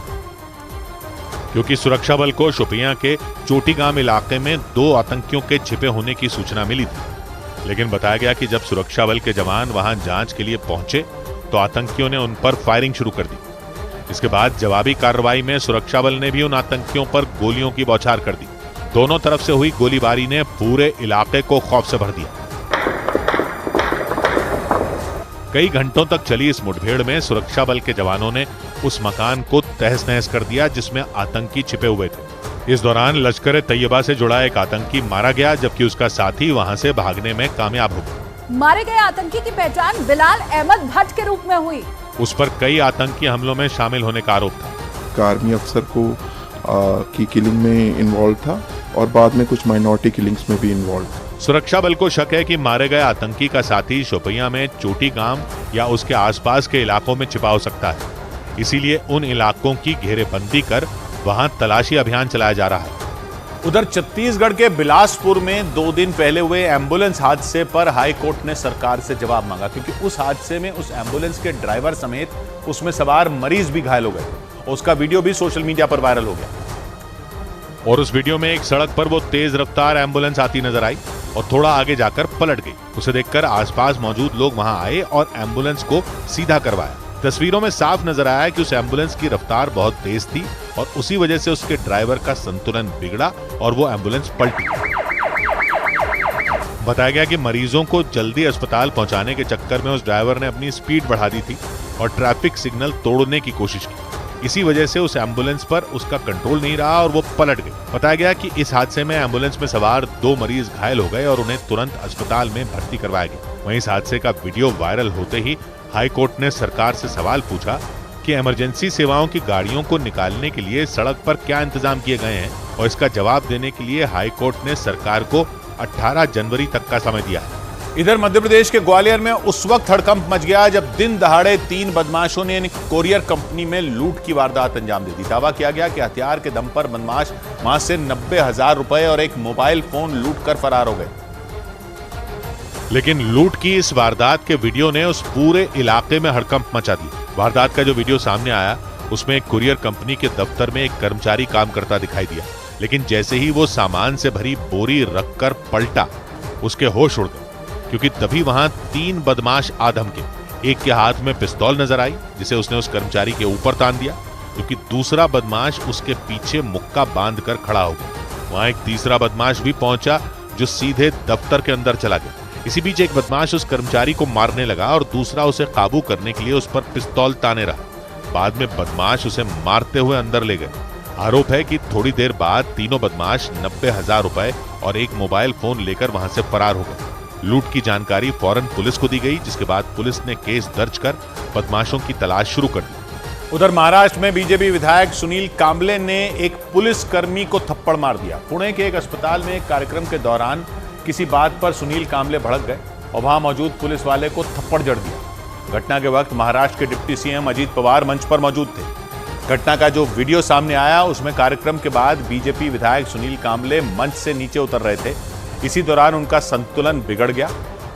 क्योंकि सुरक्षा बल को शोपियां के चोटीगाम इलाके में 2 आतंकियों के छिपे होने की सूचना मिली थी, लेकिन बताया गया कि जब सुरक्षा बल के जवान वहां जांच के लिए पहुंचे तो आतंकियों ने उन पर फायरिंग शुरू कर दी। इसके बाद जवाबी कार्रवाई में सुरक्षा बल ने भी उन आतंकियों पर गोलियों की बौछार कर दी। दोनों तरफ से हुई गोलीबारी ने पूरे इलाके को खौफ से भर दिया। कई घंटों तक चली इस मुठभेड़ में सुरक्षा बल के जवानों ने उस मकान को तहस नहस कर दिया जिसमें आतंकी छिपे हुए थे। इस दौरान लश्कर तैयबा से जुड़ा एक आतंकी मारा गया, जबकि उसका साथी वहां से भागने में कामयाब हो गया। मारे गए आतंकी की पहचान बिलाल अहमद भट्ट के रूप में हुई। उस पर कई आतंकी हमलों में शामिल होने का आरोप था। आर्मी अफसर को की किलिंग में इन्वॉल्व था और बाद में कुछ माइनॉरिटी किलिंग्स में भी इन्वॉल्व था। सुरक्षा बल को शक है कि मारे गए आतंकी का साथी शोपियां में चोटीगाम या उसके आसपास के इलाकों में छिपा हो सकता है। इसीलिए उन इलाकों की घेरेबंदी कर वहां तलाशी अभियान चलाया जा रहा है। उधर छत्तीसगढ़ के बिलासपुर में 2 दिन पहले हुए एम्बुलेंस हादसे पर हाई कोर्ट ने सरकार से जवाब मांगा, क्योंकि उस हादसे में उस एम्बुलेंस के ड्राइवर समेत उसमें सवार मरीज भी घायल हो गए। उसका वीडियो भी सोशल मीडिया पर वायरल हो गया और उस वीडियो में एक सड़क पर वो तेज रफ्तार एम्बुलेंस आती नजर आई और थोड़ा आगे जाकर पलट गई। उसे देखकर आसपास मौजूद लोग वहां आए और एम्बुलेंस को सीधा करवाया। तस्वीरों में साफ नजर आया कि उस एम्बुलेंस की रफ्तार बहुत तेज थी और उसी वजह से उसके ड्राइवर का संतुलन बिगड़ा और वो एम्बुलेंस पलटी। बताया गया कि मरीजों को जल्दी अस्पताल पहुंचाने के चक्कर में उस ड्राइवर ने अपनी स्पीड बढ़ा दी थी और ट्रैफिक सिग्नल तोड़ने की कोशिश की। इसी वजह से उस एम्बुलेंस पर उसका कंट्रोल नहीं रहा और वो पलट गई। बताया गया कि इस हादसे में एम्बुलेंस में सवार 2 मरीज घायल हो गए और उन्हें तुरंत अस्पताल में भर्ती करवाया गया। वहीं इस हादसे का वीडियो वायरल होते ही हाई कोर्ट ने सरकार से सवाल पूछा कि इमरजेंसी सेवाओं की गाड़ियों को निकालने के लिए सड़क पर क्या इंतजाम किए गए हैं, और इसका जवाब देने के लिए हाई कोर्ट ने सरकार को 18 जनवरी तक का समय दिया है। इधर मध्य प्रदेश के ग्वालियर में उस वक्त हड़कंप मच गया जब दिन दहाड़े 3 बदमाशों ने कोरियर कंपनी में लूट की वारदात अंजाम दे दी। दावा किया गया कि हथियार के दम पर बदमाश वहां से 90,000 रुपए और एक मोबाइल फोन लूट कर फरार हो गए। लेकिन लूट की इस वारदात के वीडियो ने उस पूरे इलाके में हड़कंप मचा दिया। वारदात का जो वीडियो सामने आया उसमें एक कुरियर कंपनी के दफ्तर में एक कर्मचारी काम करता दिखाई दिया, लेकिन जैसे ही वो सामान से भरी बोरी रखकर पलटा उसके होश उड़ गए, क्योंकि तभी वहां 3 बदमाश आ धमके। एक के हाथ में पिस्तौल नजर आई जिसे उसने उस कर्मचारी के ऊपर तान दिया, क्योंकि दूसरा बदमाश उसके पीछे मुक्का बांध कर खड़ा हो गया। वहां एक तीसरा बदमाश भी पहुंचा जो सीधे दफ्तर के अंदर चला गया। इसी बीच एक बदमाश उस कर्मचारी को मारने लगा और दूसरा उसे काबू करने के लिए उस पर पिस्तौल ताने रहा। बाद में बदमाश उसे मारते हुए अंदर ले गए। आरोप है कि थोड़ी देर बाद तीनों बदमाश 90,000 रुपए और एक मोबाइल फोन लेकर वहां से फरार हो गए। लूट की जानकारी फौरन पुलिस को दी गई, जिसके बाद पुलिस ने केस दर्ज कर बदमाशों की तलाश शुरू कर दी। उधर महाराष्ट्र में बीजेपी विधायक सुनील कांबले ने एक पुलिसकर्मी को थप्पड़ मार दिया। पुणे के एक अस्पताल में एक कार्यक्रम के दौरान किसी बात पर सुनील कांबले भड़क गए और वहां मौजूद पुलिस वाले को थप्पड़ जड़ दिया। घटना के वक्त महाराष्ट्र के डिप्टी सीएम अजीत पवार मंच पर मौजूद थे। घटना का जो वीडियो सामने आया उसमें कार्यक्रम के बाद बीजेपी विधायक सुनील कांबले मंच से नीचे उतर रहे थे। इसी दौरान उनका संतुलन बिगड़ गया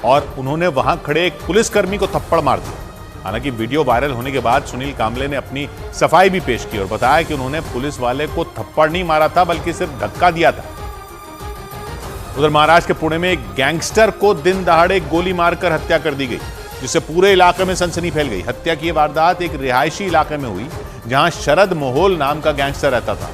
और उन्होंने वहां खड़े एक पुलिसकर्मी को थप्पड़ मार दिया। हालांकि वीडियो वायरल होने के बाद सुनील कांबले ने अपनी सफाई भी पेश की और बताया कि उन्होंने पुलिस वाले को थप्पड़ नहीं मारा था बल्कि सिर्फ धक्का दिया था। उधर महाराष्ट्र के पुणे में एक गैंगस्टर को दिन दहाड़े गोली मारकर हत्या कर दी गई, जिससे पूरे इलाके में सनसनी फैल गई। हत्या की वारदात एक रिहायशी इलाके में हुई जहां शरद मोहोल नाम का गैंगस्टर रहता था।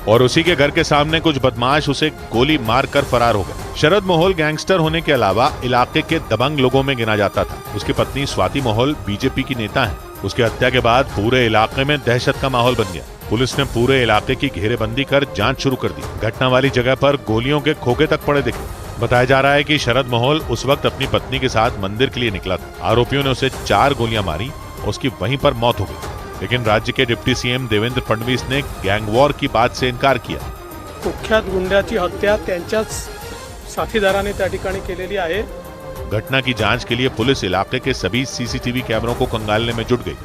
और उसी के घर के सामने कुछ बदमाश उसे गोली मारकर फरार हो गए। शरद मोहोल गैंगस्टर होने के अलावा इलाके के दबंग लोगों में गिना जाता था। उसकी पत्नी स्वाति मोहोल बीजेपी की नेता है। उसकी हत्या के बाद पूरे इलाके में दहशत का माहौल बन गया। पुलिस ने पूरे इलाके की घेरेबंदी कर जांच शुरू कर दी। घटना वाली जगह पर गोलियों के खोखे तक पड़े दिखे। बताया जा रहा है कि शरद मोहोल उस वक्त अपनी पत्नी के साथ मंदिर के लिए निकला था। आरोपियों ने उसे 4 गोलियां मारी, उसकी वहीं पर मौत हो गई। लेकिन राज्य के डिप्टी सीएम देवेंद्र फडणवीस ने गैंग वॉर की बात से इनकार किया। कुख्यात गुंड्याची हत्या त्यांच्याच साथीदाराने त्या ठिकाणी केलेली आहे। घटना की जांच के लिए पुलिस इलाके के सभी सीसीटीवी कैमरों को खंगालने में जुट गई।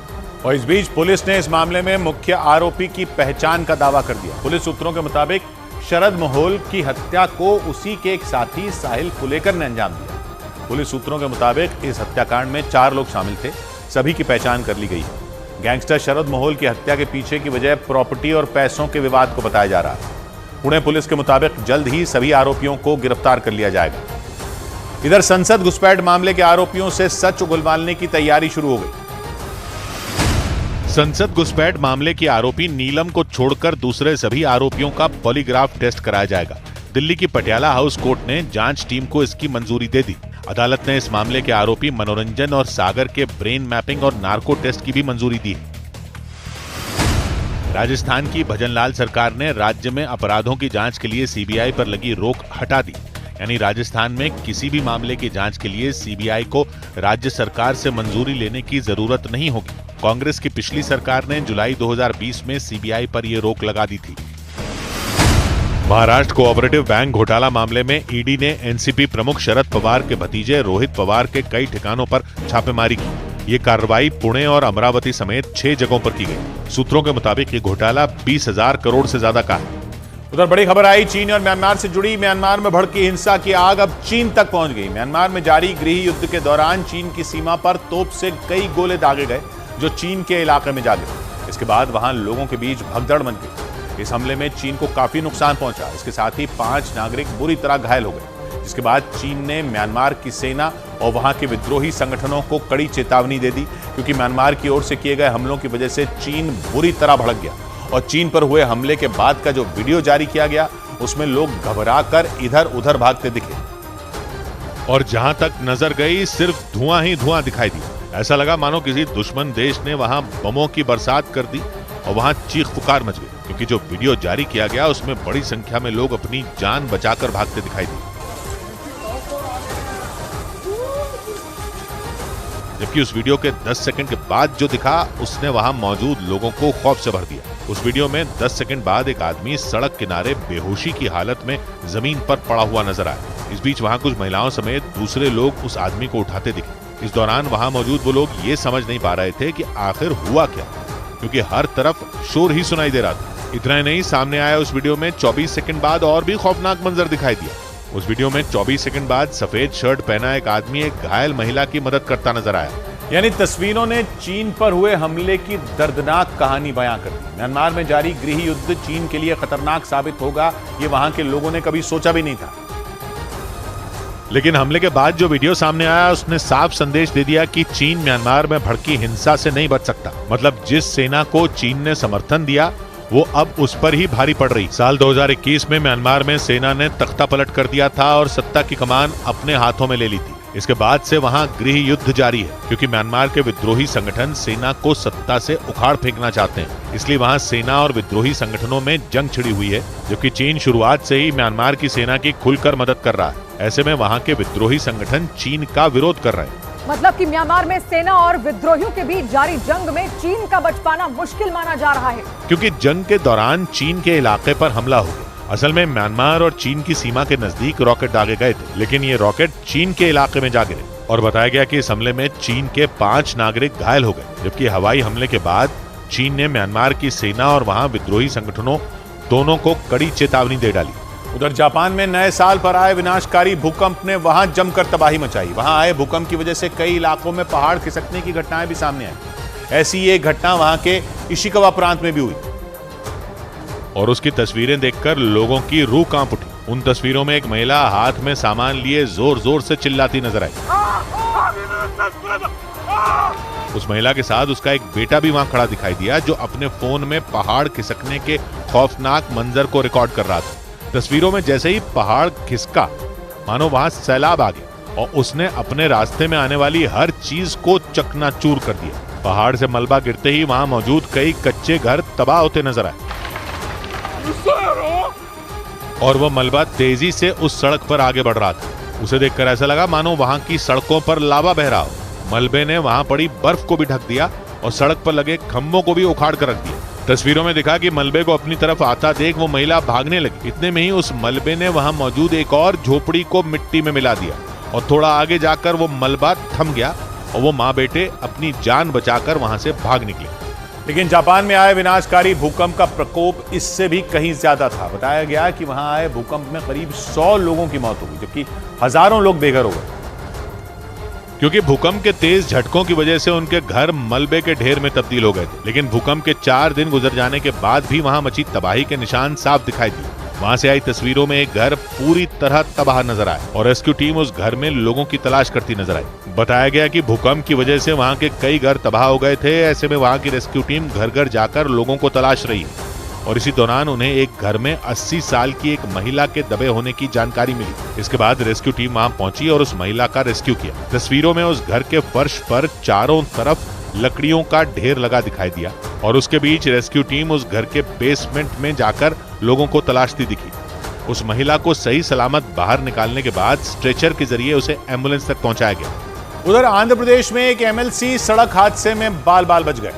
और इस बीच पुलिस ने इस मामले में मुख्य आरोपी की पहचान का दावा कर दिया। पुलिस सूत्रों के मुताबिक शरद मोहोल की हत्या को उसी के एक साथी साहिल फुलेकर ने अंजाम दिया। पुलिस सूत्रों के मुताबिक इस हत्याकांड में 4 लोग शामिल थे। सभी की पहचान कर ली गई है। गैंगस्टर शरद मोहोल की हत्या के पीछे की वजह प्रॉपर्टी और पैसों के विवाद को बताया जा रहा है। पुणे पुलिस के मुताबिक जल्द ही सभी आरोपियों को गिरफ्तार कर लिया जाएगा। इधर संसद घुसपैठ मामले के आरोपियों से सच उगलवाने की तैयारी शुरू हो गई। संसद घुसपैठ मामले की आरोपी नीलम को छोड़कर दूसरे सभी आरोपियों का पॉलीग्राफ टेस्ट कराया जाएगा। दिल्ली की पटियाला हाउस कोर्ट ने जांच टीम को इसकी मंजूरी दे दी। अदालत ने इस मामले के आरोपी मनोरंजन और सागर के ब्रेन मैपिंग और नार्को टेस्ट की भी मंजूरी दी। राजस्थान की भजनलाल सरकार ने राज्य में अपराधों की जांच के लिए सीबीआई पर लगी रोक हटा दी। यानी राजस्थान में किसी भी मामले की जांच के लिए सीबीआई को राज्य सरकार से मंजूरी लेने की जरूरत नहीं होगी। कांग्रेस की पिछली सरकार ने जुलाई 2020 में सीबीआई पर यह रोक लगा दी थी। महाराष्ट्र कोऑपरेटिव बैंक घोटाला मामले में ईडी ने एनसीपी प्रमुख शरद पवार के भतीजे रोहित पवार के कई ठिकानों पर छापेमारी की। ये कार्रवाई पुणे और अमरावती समेत 6 जगहों पर की गई। सूत्रों के मुताबिक ये घोटाला 20,000 करोड़ से ज्यादा का है। उधर बड़ी खबर आई चीन और म्यांमार से जुड़ी। म्यांमार में भड़की हिंसा की आग अब चीन तक पहुंच गई। म्यांमार में जारी गृह युद्ध के दौरान चीन की सीमा पर तोप से कई गोले दागे गए जो चीन के इलाके में जा गिरे। इसके बाद वहां लोगों के बीच भगदड़ मच गई। इस हमले में चीन को काफी नुकसान पहुंचा। इसके साथ ही 5 नागरिक बुरी तरह घायल हो गए, जिसके बाद चीन ने म्यांमार की सेना और वहां के विद्रोही संगठनों को कड़ी चेतावनी दे दी, क्योंकि म्यांमार की ओर से किए गए हमलों की वजह से चीन बुरी तरह भड़क गया। और चीन पर हुए हमले के बाद का जो वीडियो जारी किया गया उसमें लोग घबराकर इधर उधर भागते दिखे और जहां तक नजर गई सिर्फ धुआं ही धुआं दिखाई दिया। ऐसा लगा मानो किसी दुश्मन देश ने वहां बमों की बरसात कर दी और वहां चीख पुकार मच गई, क्योंकि जो वीडियो जारी किया गया उसमें बड़ी संख्या में लोग अपनी जान बचाकर भागते दिखाई दिए, जबकि उस वीडियो के 10 सेकंड के बाद जो दिखा उसने वहां मौजूद लोगों को खौफ से भर दिया। उस वीडियो में 10 सेकंड बाद एक आदमी सड़क किनारे बेहोशी की हालत में जमीन पर पड़ा हुआ नजर आया। इस बीच वहां कुछ महिलाओं समेत दूसरे लोग उस आदमी को उठाते दिखे। इस दौरान वहां मौजूद वो लोग ये समझ नहीं पा रहे थे कि आखिर हुआ क्या, क्योंकि हर तरफ शोर ही सुनाई दे रहा था। इतना ही नहीं, सामने आया उस वीडियो में 24 सेकंड बाद और भी खौफनाक मंजर दिखाई दिया। उस वीडियो में 24 सेकंड बाद सफेद शर्ट पहना एक आदमी एक घायल महिला की मदद करता नजर आया। यानी तस्वीरों ने चीन पर हुए हमले की दर्दनाक कहानी बयां कर दी। म्यांमार में जारी गृह युद्ध चीन के लिए खतरनाक साबित होगा, ये वहां के लोगों ने कभी सोचा भी नहीं था। लेकिन हमले के बाद जो वीडियो सामने आया उसने साफ संदेश दे दिया कि चीन म्यांमार में भड़की हिंसा से नहीं बच सकता। मतलब जिस सेना को चीन ने समर्थन दिया वो अब उस पर ही भारी पड़ रही। साल 2021 में म्यांमार में सेना ने तख्ता पलट कर दिया था और सत्ता की कमान अपने हाथों में ले ली थी। इसके बाद से वहां गृह युद्ध जारी है, क्योंकि म्यांमार के विद्रोही संगठन सेना को सत्ता से उखाड़ फेंकना चाहते हैं। इसलिए वहां सेना और विद्रोही संगठनों में जंग छिड़ी हुई है, जबकि चीन शुरुआत से ही म्यांमार की सेना की खुलकर मदद कर रहा है। ऐसे में वहां के विद्रोही संगठन चीन का विरोध कर रहे हैं। मतलब कि म्यांमार में सेना और विद्रोहियों के बीच जारी जंग में चीन का बच पाना मुश्किल माना जा रहा है, क्योंकि जंग के दौरान चीन के इलाके पर हमला हो गया। असल में म्यांमार और चीन की सीमा के नजदीक रॉकेट दागे गए थे, लेकिन ये रॉकेट चीन के इलाके में जा गिरे और बताया गया कि इस हमले में चीन के 5 नागरिक घायल हो गए। जबकि हवाई हमले के बाद चीन ने म्यांमार की सेना और वहां विद्रोही संगठनों दोनों को कड़ी चेतावनी दे डाली। उधर जापान में नए साल पर आए विनाशकारी भूकंप ने वहां जमकर तबाही मचाई। वहां आए भूकंप की वजह से कई इलाकों में पहाड़ खिसकने की घटनाएं भी सामने आई। ऐसी एक घटना वहां के इशिकावा प्रांत में भी हुई और उसकी तस्वीरें देखकर लोगों की रूह कांप उठी। उन तस्वीरों में एक महिला हाथ में सामान लिए जोर जोर से चिल्लाती नजर आई। उस महिला के साथ उसका एक बेटा भी वहां खड़ा दिखाई दिया, जो अपने फोन में पहाड़ खिसकने के खौफनाक मंजर को रिकॉर्ड कर रहा था। तस्वीरों में जैसे ही पहाड़ खिसका, मानो वहां सैलाब आ गया और उसने अपने रास्ते में आने वाली हर चीज को चकनाचूर कर दिया। पहाड़ से मलबा गिरते ही वहां मौजूद कई कच्चे घर तबाह होते नजर आए और वह मलबा तेजी से उस सड़क पर आगे बढ़ रहा था। उसे देखकर ऐसा लगा मानो वहां की सड़कों पर लावा बह रहा हो। मलबे ने वहां पड़ी बर्फ को भी ढक दिया और सड़क पर लगे खंभों को भी उखाड़ कर रख दिया। तस्वीरों में दिखा कि मलबे को अपनी तरफ आता देख वो महिला भागने लगी। इतने में ही उस मलबे ने वहां मौजूद एक और झोपड़ी को मिट्टी में मिला दिया और थोड़ा आगे जाकर वो मलबा थम गया और वो माँ बेटे अपनी जान बचाकर वहां से भाग निकले। लेकिन जापान में आए विनाशकारी भूकंप का प्रकोप इससे भी कहीं ज्यादा था। बताया गया कि वहां आए भूकंप में करीब 100 लोगों की मौत हो गई, जबकि हजारों लोग बेघर हो गए, क्योंकि भूकंप के तेज झटकों की वजह से उनके घर मलबे के ढेर में तब्दील हो गए थे। लेकिन भूकंप के 4 दिन गुजर जाने के बाद भी वहां मची तबाही के निशान साफ दिखाई दिए। वहां से आई तस्वीरों में एक घर पूरी तरह तबाह नजर आया और रेस्क्यू टीम उस घर में लोगों की तलाश करती नजर आई। बताया गया कि भूकंप की वजह से वहां के कई घर तबाह हो गए थे। ऐसे में वहां की रेस्क्यू टीम घर घर जाकर लोगों को तलाश रही है और इसी दौरान उन्हें एक घर में 80 साल की एक महिला के दबे होने की जानकारी मिली। इसके बाद रेस्क्यू टीम वहां पहुंची और उस महिला का रेस्क्यू किया। तस्वीरों में उस घर के फर्श पर चारों तरफ लकड़ियों का ढेर लगा दिखाई दिया और उसके बीच रेस्क्यू टीम उस घर के बेसमेंट में जाकर लोगों को तलाशती दिखी। उस महिला को सही सलामत बाहर निकालने के बाद स्ट्रेचर के जरिए उसे एम्बुलेंस तक पहुंचाया गया। उधर आंध्र प्रदेश में एक एमएलसी सड़क हादसे में बाल बाल बच गए।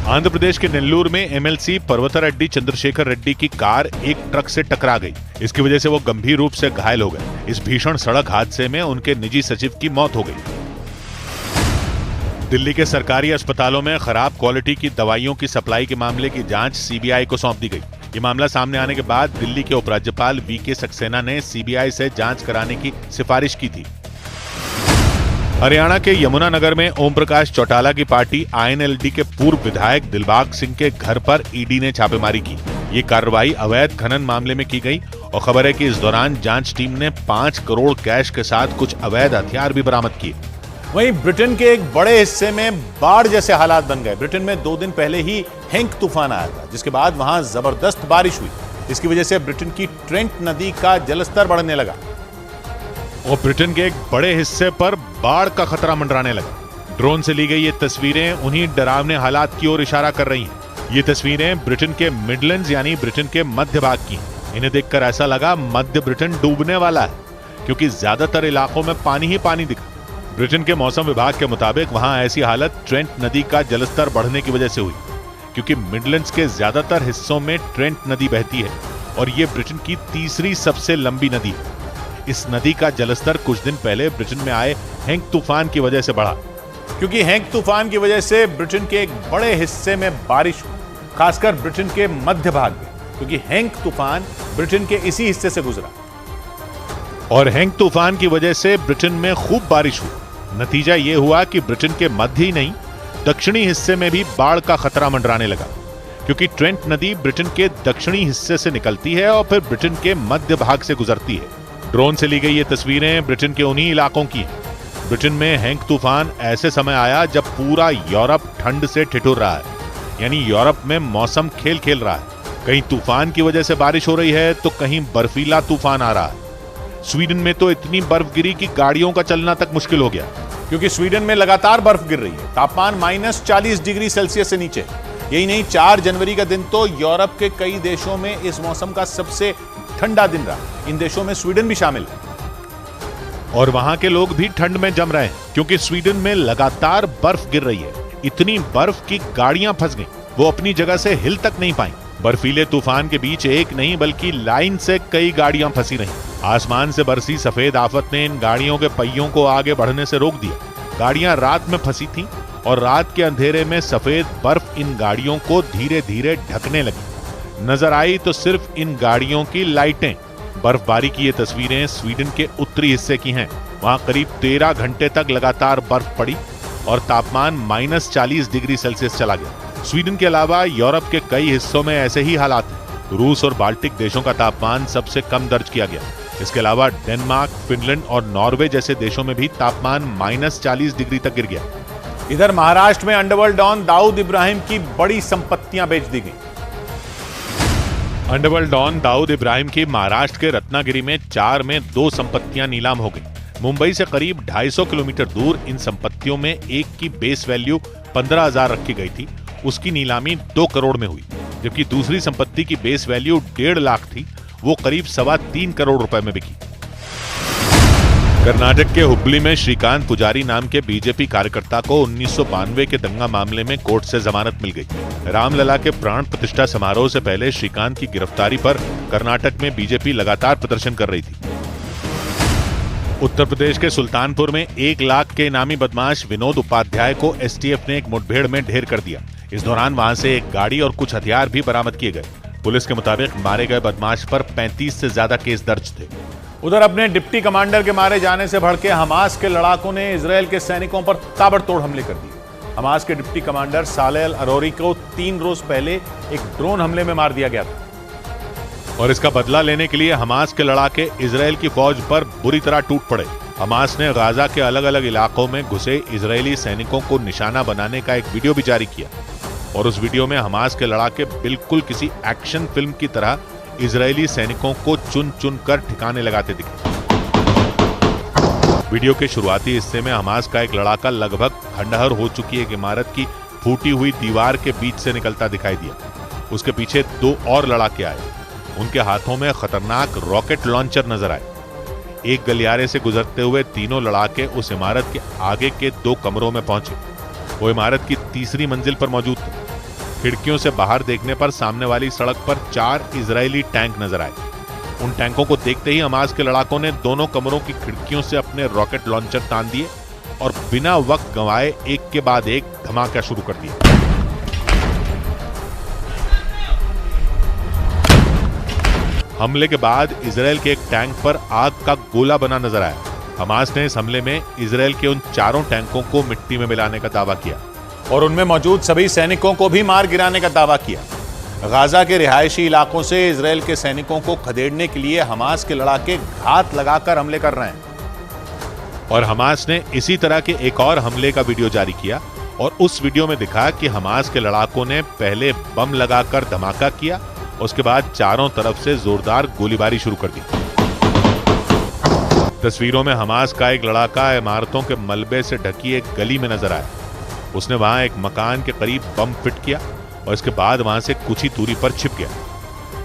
आंध्र प्रदेश के नेल्लूर में एमएलसी पर्वता रेड्डी चंद्रशेखर रेड्डी की कार एक ट्रक से टकरा गई। इसकी वजह से वो गंभीर रूप से घायल हो गए। इस भीषण सड़क हादसे में उनके निजी सचिव की मौत हो गई। दिल्ली के सरकारी अस्पतालों में खराब क्वालिटी की दवाइयों की सप्लाई के मामले की जांच सीबीआई को सौंप दी गई। ये मामला सामने आने के बाद दिल्ली के उपराज्यपाल वीके सक्सेना ने सीबीआई से जांच कराने की सिफारिश की थी। हरियाणा के यमुनानगर में ओम प्रकाश चौटाला की पार्टी आईएनएलडी के पूर्व विधायक दिलबाग सिंह के घर पर ईडी ने छापेमारी की। ये कार्रवाई अवैध खनन मामले में की गई और खबर है कि इस दौरान जांच टीम ने 5 करोड़ कैश के साथ कुछ अवैध हथियार भी बरामद किए। वहीं ब्रिटेन के एक बड़े हिस्से में बाढ़ जैसे हालात बन गए। ब्रिटेन में 2 दिन पहले ही हैंक तूफान आया था, जिसके बाद वहां जबरदस्त बारिश हुई। इसकी वजह से ब्रिटेन की ट्रेंट नदी का जलस्तर बढ़ने लगा और ब्रिटेन के एक बड़े हिस्से पर बाढ़ का खतरा मंडराने लगा। ड्रोन से ली गई ये तस्वीरें उन्हीं डरावने हालात की ओर इशारा कर रही हैं। ये तस्वीरें ब्रिटेन के मिडलैंड्स यानी ब्रिटेन के मध्य भाग की हैं। इन्हें देखकर ऐसा लगा मध्य ब्रिटेन डूबने वाला है, क्योंकि ज्यादातर इलाकों में पानी ही पानी दिखा। ब्रिटेन के मौसम विभाग के मुताबिक वहां ऐसी हालत ट्रेंट नदी का जलस्तर बढ़ने की वजह से हुई, क्योंकि मिडलैंड्स के ज्यादातर हिस्सों में ट्रेंट नदी बहती है और ये ब्रिटेन की तीसरी सबसे लंबी नदी है। इस नदी का जलस्तर कुछ दिन पहले ब्रिटेन में आए हैंक तूफान की वजह से बढ़ा, क्योंकि हैंक तूफान की वजह से ब्रिटेन के एक बड़े हिस्से में बारिश हुई, खासकर ब्रिटेन के मध्य भाग में, क्योंकि हैंक तूफान ब्रिटेन के इसी हिस्से से गुजरा और हैंक तूफान की वजह से ब्रिटेन में खूब बारिश हुई। नतीजा यह हुआ कि ब्रिटेन के मध्य ही नहीं, दक्षिणी हिस्से में भी बाढ़ का खतरा मंडराने लगा, क्योंकि ट्रेंट नदी ब्रिटेन के दक्षिणी हिस्से से निकलती है और फिर ब्रिटेन के मध्य भाग से गुजरती है। ड्रोन से ली गई ये तस्वीरें ब्रिटेन के उन्हीं इलाकों की हैं। ब्रिटेन में हैंक तूफान ऐसे समय आया जब पूरा यूरोप ठंड से ठिठुर रहा है, यानी यूरोप में मौसम खेल खेल रहा है। कहीं तूफान की वजह से बारिश हो रही है तो कहीं बर्फीला तूफान आ रहा है। स्वीडन में तो इतनी बर्फ गिरी कि गाड़ियों का चलना तक मुश्किल हो गया, क्योंकि स्वीडन में लगातार बर्फ गिर रही है। तापमान -40 डिग्री सेल्सियस से नीचे। यही नहीं, 4 जनवरी का दिन तो यूरोप के कई देशों में इस मौसम का सबसे ठंडा दिन रहा। इन देशों में स्वीडन भी शामिल है और वहां के लोग भी ठंड में जम रहे हैं, क्योंकि स्वीडन में लगातार बर्फ गिर रही है। इतनी बर्फ की गाड़ियां फंस गईं, वो अपनी जगह से हिल तक नहीं पाई। बर्फीले तूफान के बीच एक नहीं बल्कि लाइन से कई गाड़ियां फंसी रहीं। आसमान से बरसी सफेद आफत ने इन गाड़ियों के पहियों को आगे बढ़ने से रोक दिया। गाड़ियां रात में फंसी थीं और रात के अंधेरे में सफेद बर्फ इन गाड़ियों को धीरे धीरे ढकने लगी। नजर आई तो सिर्फ इन गाड़ियों की लाइटें। बर्फबारी की ये तस्वीरें स्वीडन के उत्तरी हिस्से की हैं। वहां करीब 13 घंटे तक लगातार बर्फ पड़ी और तापमान -40 डिग्री सेल्सियस चला गया। स्वीडन के अलावा यूरोप के कई हिस्सों में ऐसे ही हालात हैं। रूस और बाल्टिक देशों का तापमान सबसे कम दर्ज किया गया। इसके अलावा डेनमार्क, फिनलैंड और नॉर्वे जैसे देशों में भी तापमान -40 डिग्री तक गिर गया। इधर महाराष्ट्र में अंडरवर्ल्ड डॉन दाऊद इब्राहिम की बड़ी संपत्तियां बेच दी गई। अंडरवर्ल्ड डॉन दाऊद इब्राहिम की महाराष्ट्र के रत्नागिरी में 4 में 2 संपत्तियां नीलाम हो गई। मुंबई से करीब 250 किलोमीटर दूर इन संपत्तियों में एक की बेस वैल्यू 15,000 रखी गई थी, उसकी नीलामी 2 करोड़ में हुई, जबकि दूसरी संपत्ति की बेस वैल्यू 1.5 लाख थी, वो करीब 3.25 करोड़ रुपए में बिकी। कर्नाटक के हुबली में श्रीकांत पुजारी नाम के बीजेपी कार्यकर्ता को 1992 के दंगा मामले में कोर्ट से जमानत मिल गई। रामलला के प्राण प्रतिष्ठा समारोह से पहले श्रीकांत की गिरफ्तारी पर कर्नाटक में बीजेपी लगातार प्रदर्शन कर रही थी। उत्तर प्रदेश के सुल्तानपुर में 1 लाख के इनामी बदमाश विनोद उपाध्याय को एसटीएफ ने एक मुठभेड़ में ढेर कर दिया। इस दौरान वहां से एक गाड़ी और कुछ हथियार भी बरामद किए गए। पुलिस के मुताबिक मारे गए बदमाश पर 35 से ज्यादा केस दर्ज थे। उधर अपने डिप्टी कमांडर के मारे जाने से भड़के हमास के लड़ाकों ने इजरायल के सैनिकों पर ताबड़तोड़ हमले कर दिए। हमास के डिप्टी कमांडर सालेह अल अरोरी को 3 रोज पहले एक ड्रोन हमले में मार दिया गया था और इसका बदला लेने के लिए हमास के लड़ाके इजरायल की फौज पर बुरी तरह टूट पड़े। हमास ने गाजा के अलग अलग इलाकों में घुसे इजरायली सैनिकों को निशाना बनाने का एक वीडियो भी जारी किया और उस वीडियो में हमास के लड़ाके बिल्कुल किसी एक्शन फिल्म की तरह इजरायली सैनिकों को चुन चुन कर ठिकाने लगाते दिखे। वीडियो के शुरुआती हिस्से में हमास का एक लड़ाका लगभग खंडहर हो चुकी एक इमारत की फूटी हुई दीवार के बीच से निकलता दिखाई दिया। उसके पीछे 2 और लड़ाके आए, उनके हाथों में खतरनाक रॉकेट लॉन्चर नजर आए। एक गलियारे से गुजरते हुए तीनों लड़ाके उस इमारत के आगे के 2 कमरों में पहुंचे। वो इमारत की 3री मंजिल पर मौजूद थे। खिड़कियों से बाहर देखने पर सामने वाली सड़क पर 4 इजरायली टैंक नजर आए। उन टैंकों को देखते ही हमास के लड़ाकों ने दोनों कमरों की खिड़कियों से अपने रॉकेट लॉन्चर तान दिए और बिना वक्त गंवाए एक के बाद एक धमाका शुरू कर दिया। हमले के बाद इजरायल के एक टैंक पर आग का गोला बना नजर आया। हमास ने इस हमले में इजरायल के उन 4 टैंकों को मिट्टी में मिलाने का दावा किया और उनमें मौजूद सभी सैनिकों को भी मार गिराने का दावा किया। गाजा के रिहायशी इलाकों से इजरायल के सैनिकों को खदेड़ने के लिए हमास के लड़ाके घात लगाकर हमले कर रहे हैं और हमास ने इसी तरह के एक और हमले का वीडियो जारी किया और उस वीडियो में दिखा कि हमास के लड़ाकों ने पहले बम लगाकर धमाका किया, उसके बाद चारों तरफ से जोरदार गोलीबारी शुरू कर दी। तस्वीरों में हमास का एक लड़ाका इमारतों के मलबे से ढकी एक गली में नजर आया। उसने वहां एक मकान के करीब बम फिट किया और इसके बाद वहां से कुछ ही दूरी पर छिप गया।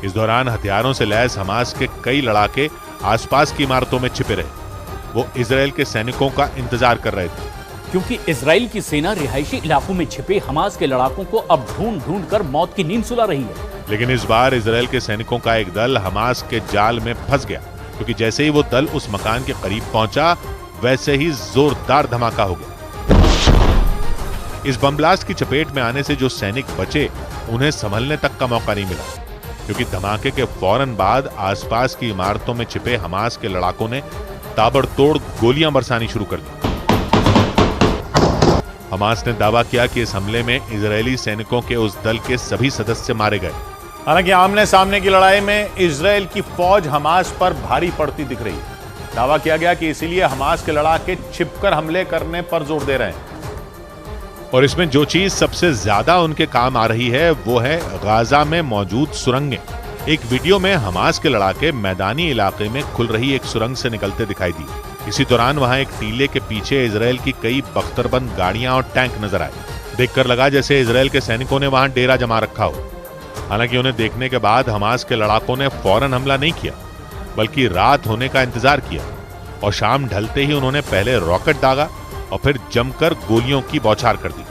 इस दौरान हथियारों से लैस हमास के कई लड़ाके आसपास की इमारतों में छिपे रहे। वो इजरायल के सैनिकों का इंतजार कर रहे थे, क्योंकि इजरायल की सेना रिहायशी इलाकों में छिपे हमास के लड़ाकों को अब ढूंढ ढूंढ कर मौत की नींद सुला रही है। लेकिन इस बार इजरायल के सैनिकों का एक दल हमास के जाल में फंस गया, क्योंकि जैसे ही वो दल उस मकान के करीब पहुंचा वैसे ही जोरदार धमाका हो गया। इस बम ब्लास्ट की चपेट में आने से जो सैनिक बचे उन्हें संभलने तक का मौका नहीं मिला, क्योंकि धमाके के फौरन बाद आसपास की इमारतों में छिपे हमास के लड़ाकों ने ताबड़तोड़ गोलियां बरसानी शुरू कर दी। हमास ने दावा किया कि इस हमले में इजरायली सैनिकों के उस दल के सभी सदस्य मारे गए। हालांकि आमने सामने की लड़ाई में इजरायल की फौज हमास पर भारी पड़ती दिख रही है। दावा किया गया कि इसीलिए हमास के लड़ाके छिपकर हमले करने पर जोर दे रहे हैं और इसमें जो चीज सबसे ज्यादा उनके काम आ रही है वो है गाजा में मौजूद सुरंगें। एक वीडियो में हमास के लड़ाके मैदानी इलाके में खुल रही एक सुरंग से निकलते दिखाई दिए। इसी दौरान वहां एक टीले के पीछे इजरायल की कई बख्तरबंद गाड़ियां और टैंक नजर आए। देखकर लगा जैसे इजरायल के सैनिकों ने वहां डेरा जमा रखा हो। हालांकि उन्हें देखने के बाद हमास के लड़ाकों ने फौरन हमला नहीं किया, बल्कि रात होने का इंतजार किया और शाम ढलते ही उन्होंने पहले रॉकेट दागा और फिर जमकर गोलियों की बौछार कर दी।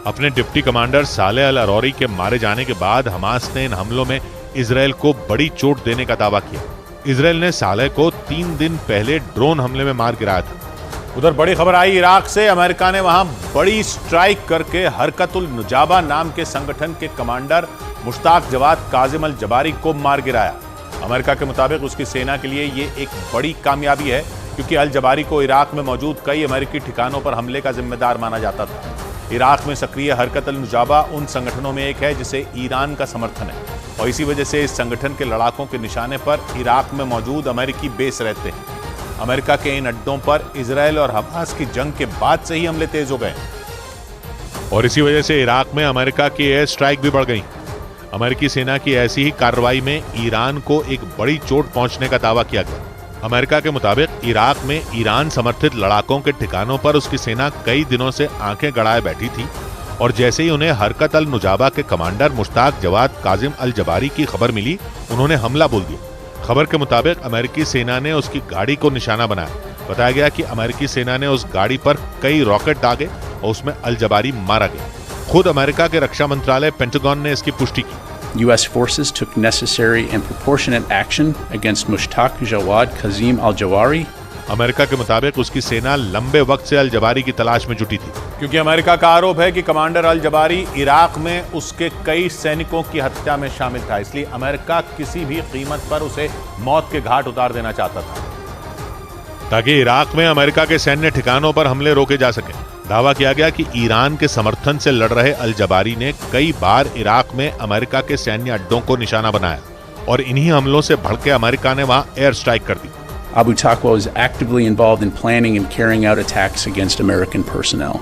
अपने डिप्टी कमांडर सालेह अल अरोरी के मारे जाने के बाद हमास ने इन हमलों में इजरायल को बड़ी चोट देने का दावा किया। इजरायल ने सालेह को 3 दिन पहले ड्रोन हमले में मार गिराया था। उधर बड़ी खबर आई इराक से। अमेरिका ने वहां बड़ी स्ट्राइक करके हरकतुल नुजाबा नाम के संगठन के कमांडर मुश्ताक जवाद काजिम अल जबारी को मार गिराया। अमेरिका के मुताबिक उसकी सेना के लिए ये एक बड़ी कामयाबी है, क्योंकि अल जबारी को इराक में मौजूद कई अमेरिकी ठिकानों पर हमले का जिम्मेदार माना जाता था। इराक में सक्रिय हरकत अल नुजाबा उन संगठनों में एक है जिसे ईरान का समर्थन है और इसी वजह से इस संगठन के लड़ाकों के निशाने पर इराक में मौजूद अमेरिकी बेस रहते हैं। अमेरिका के इन अड्डों पर इजरायल और हमास की जंग के बाद से ही हमले तेज हो गए और इसी वजह से इराक में अमेरिका की एयर स्ट्राइक भी बढ़ गई। अमेरिकी सेना की ऐसी ही कार्रवाई में ईरान को एक बड़ी चोट पहुंचने का दावा किया गया। अमेरिका के मुताबिक इराक में ईरान समर्थित लड़ाकों के ठिकानों पर उसकी सेना कई दिनों से आंखें गड़ाए बैठी थी और जैसे ही उन्हें हरकत अल नुजाबा के कमांडर मुश्ताक जवाद काजिम अल जबारी की खबर मिली, उन्होंने हमला बोल दिया। खबर के मुताबिक अमेरिकी सेना ने उसकी गाड़ी को निशाना बनाया। बताया गया कि अमेरिकी सेना ने उस गाड़ी पर कई रॉकेट दागे और उसमें अल जबारी मारा गया। खुद अमेरिका के रक्षा मंत्रालय पेंटागन ने इसकी पुष्टि की। U.S. forces took necessary and proportionate action against Mushtaq Jawad Kazim al-Jawari. America के मुताबिक उसकी सेना लंबे वक्त से अल जबारी की तलाश में जुटी थी, क्योंकि अमेरिका का आरोप है कि कमांडर अल जबारी इराक में उसके कई सैनिकों की हत्या में शामिल था। इसलिए अमेरिका किसी भी कीमत पर उसे मौत के घाट उतार देना चाहता था ताकि इराक में अमेरिका के सैन्य ठिकानों पर हमले रोके जा सके। दावा किया गया कि ईरान के समर्थन से लड़ रहे अल जबारी ने कई बार इराक में अमेरिका के सैन्य अड्डों को निशाना बनाया और इन्हीं हमलों से भड़के अमेरिका ने वहां एयर स्ट्राइक कर दी। Abu Taqwa was actively involved in planning and carrying out attacks against American personnel.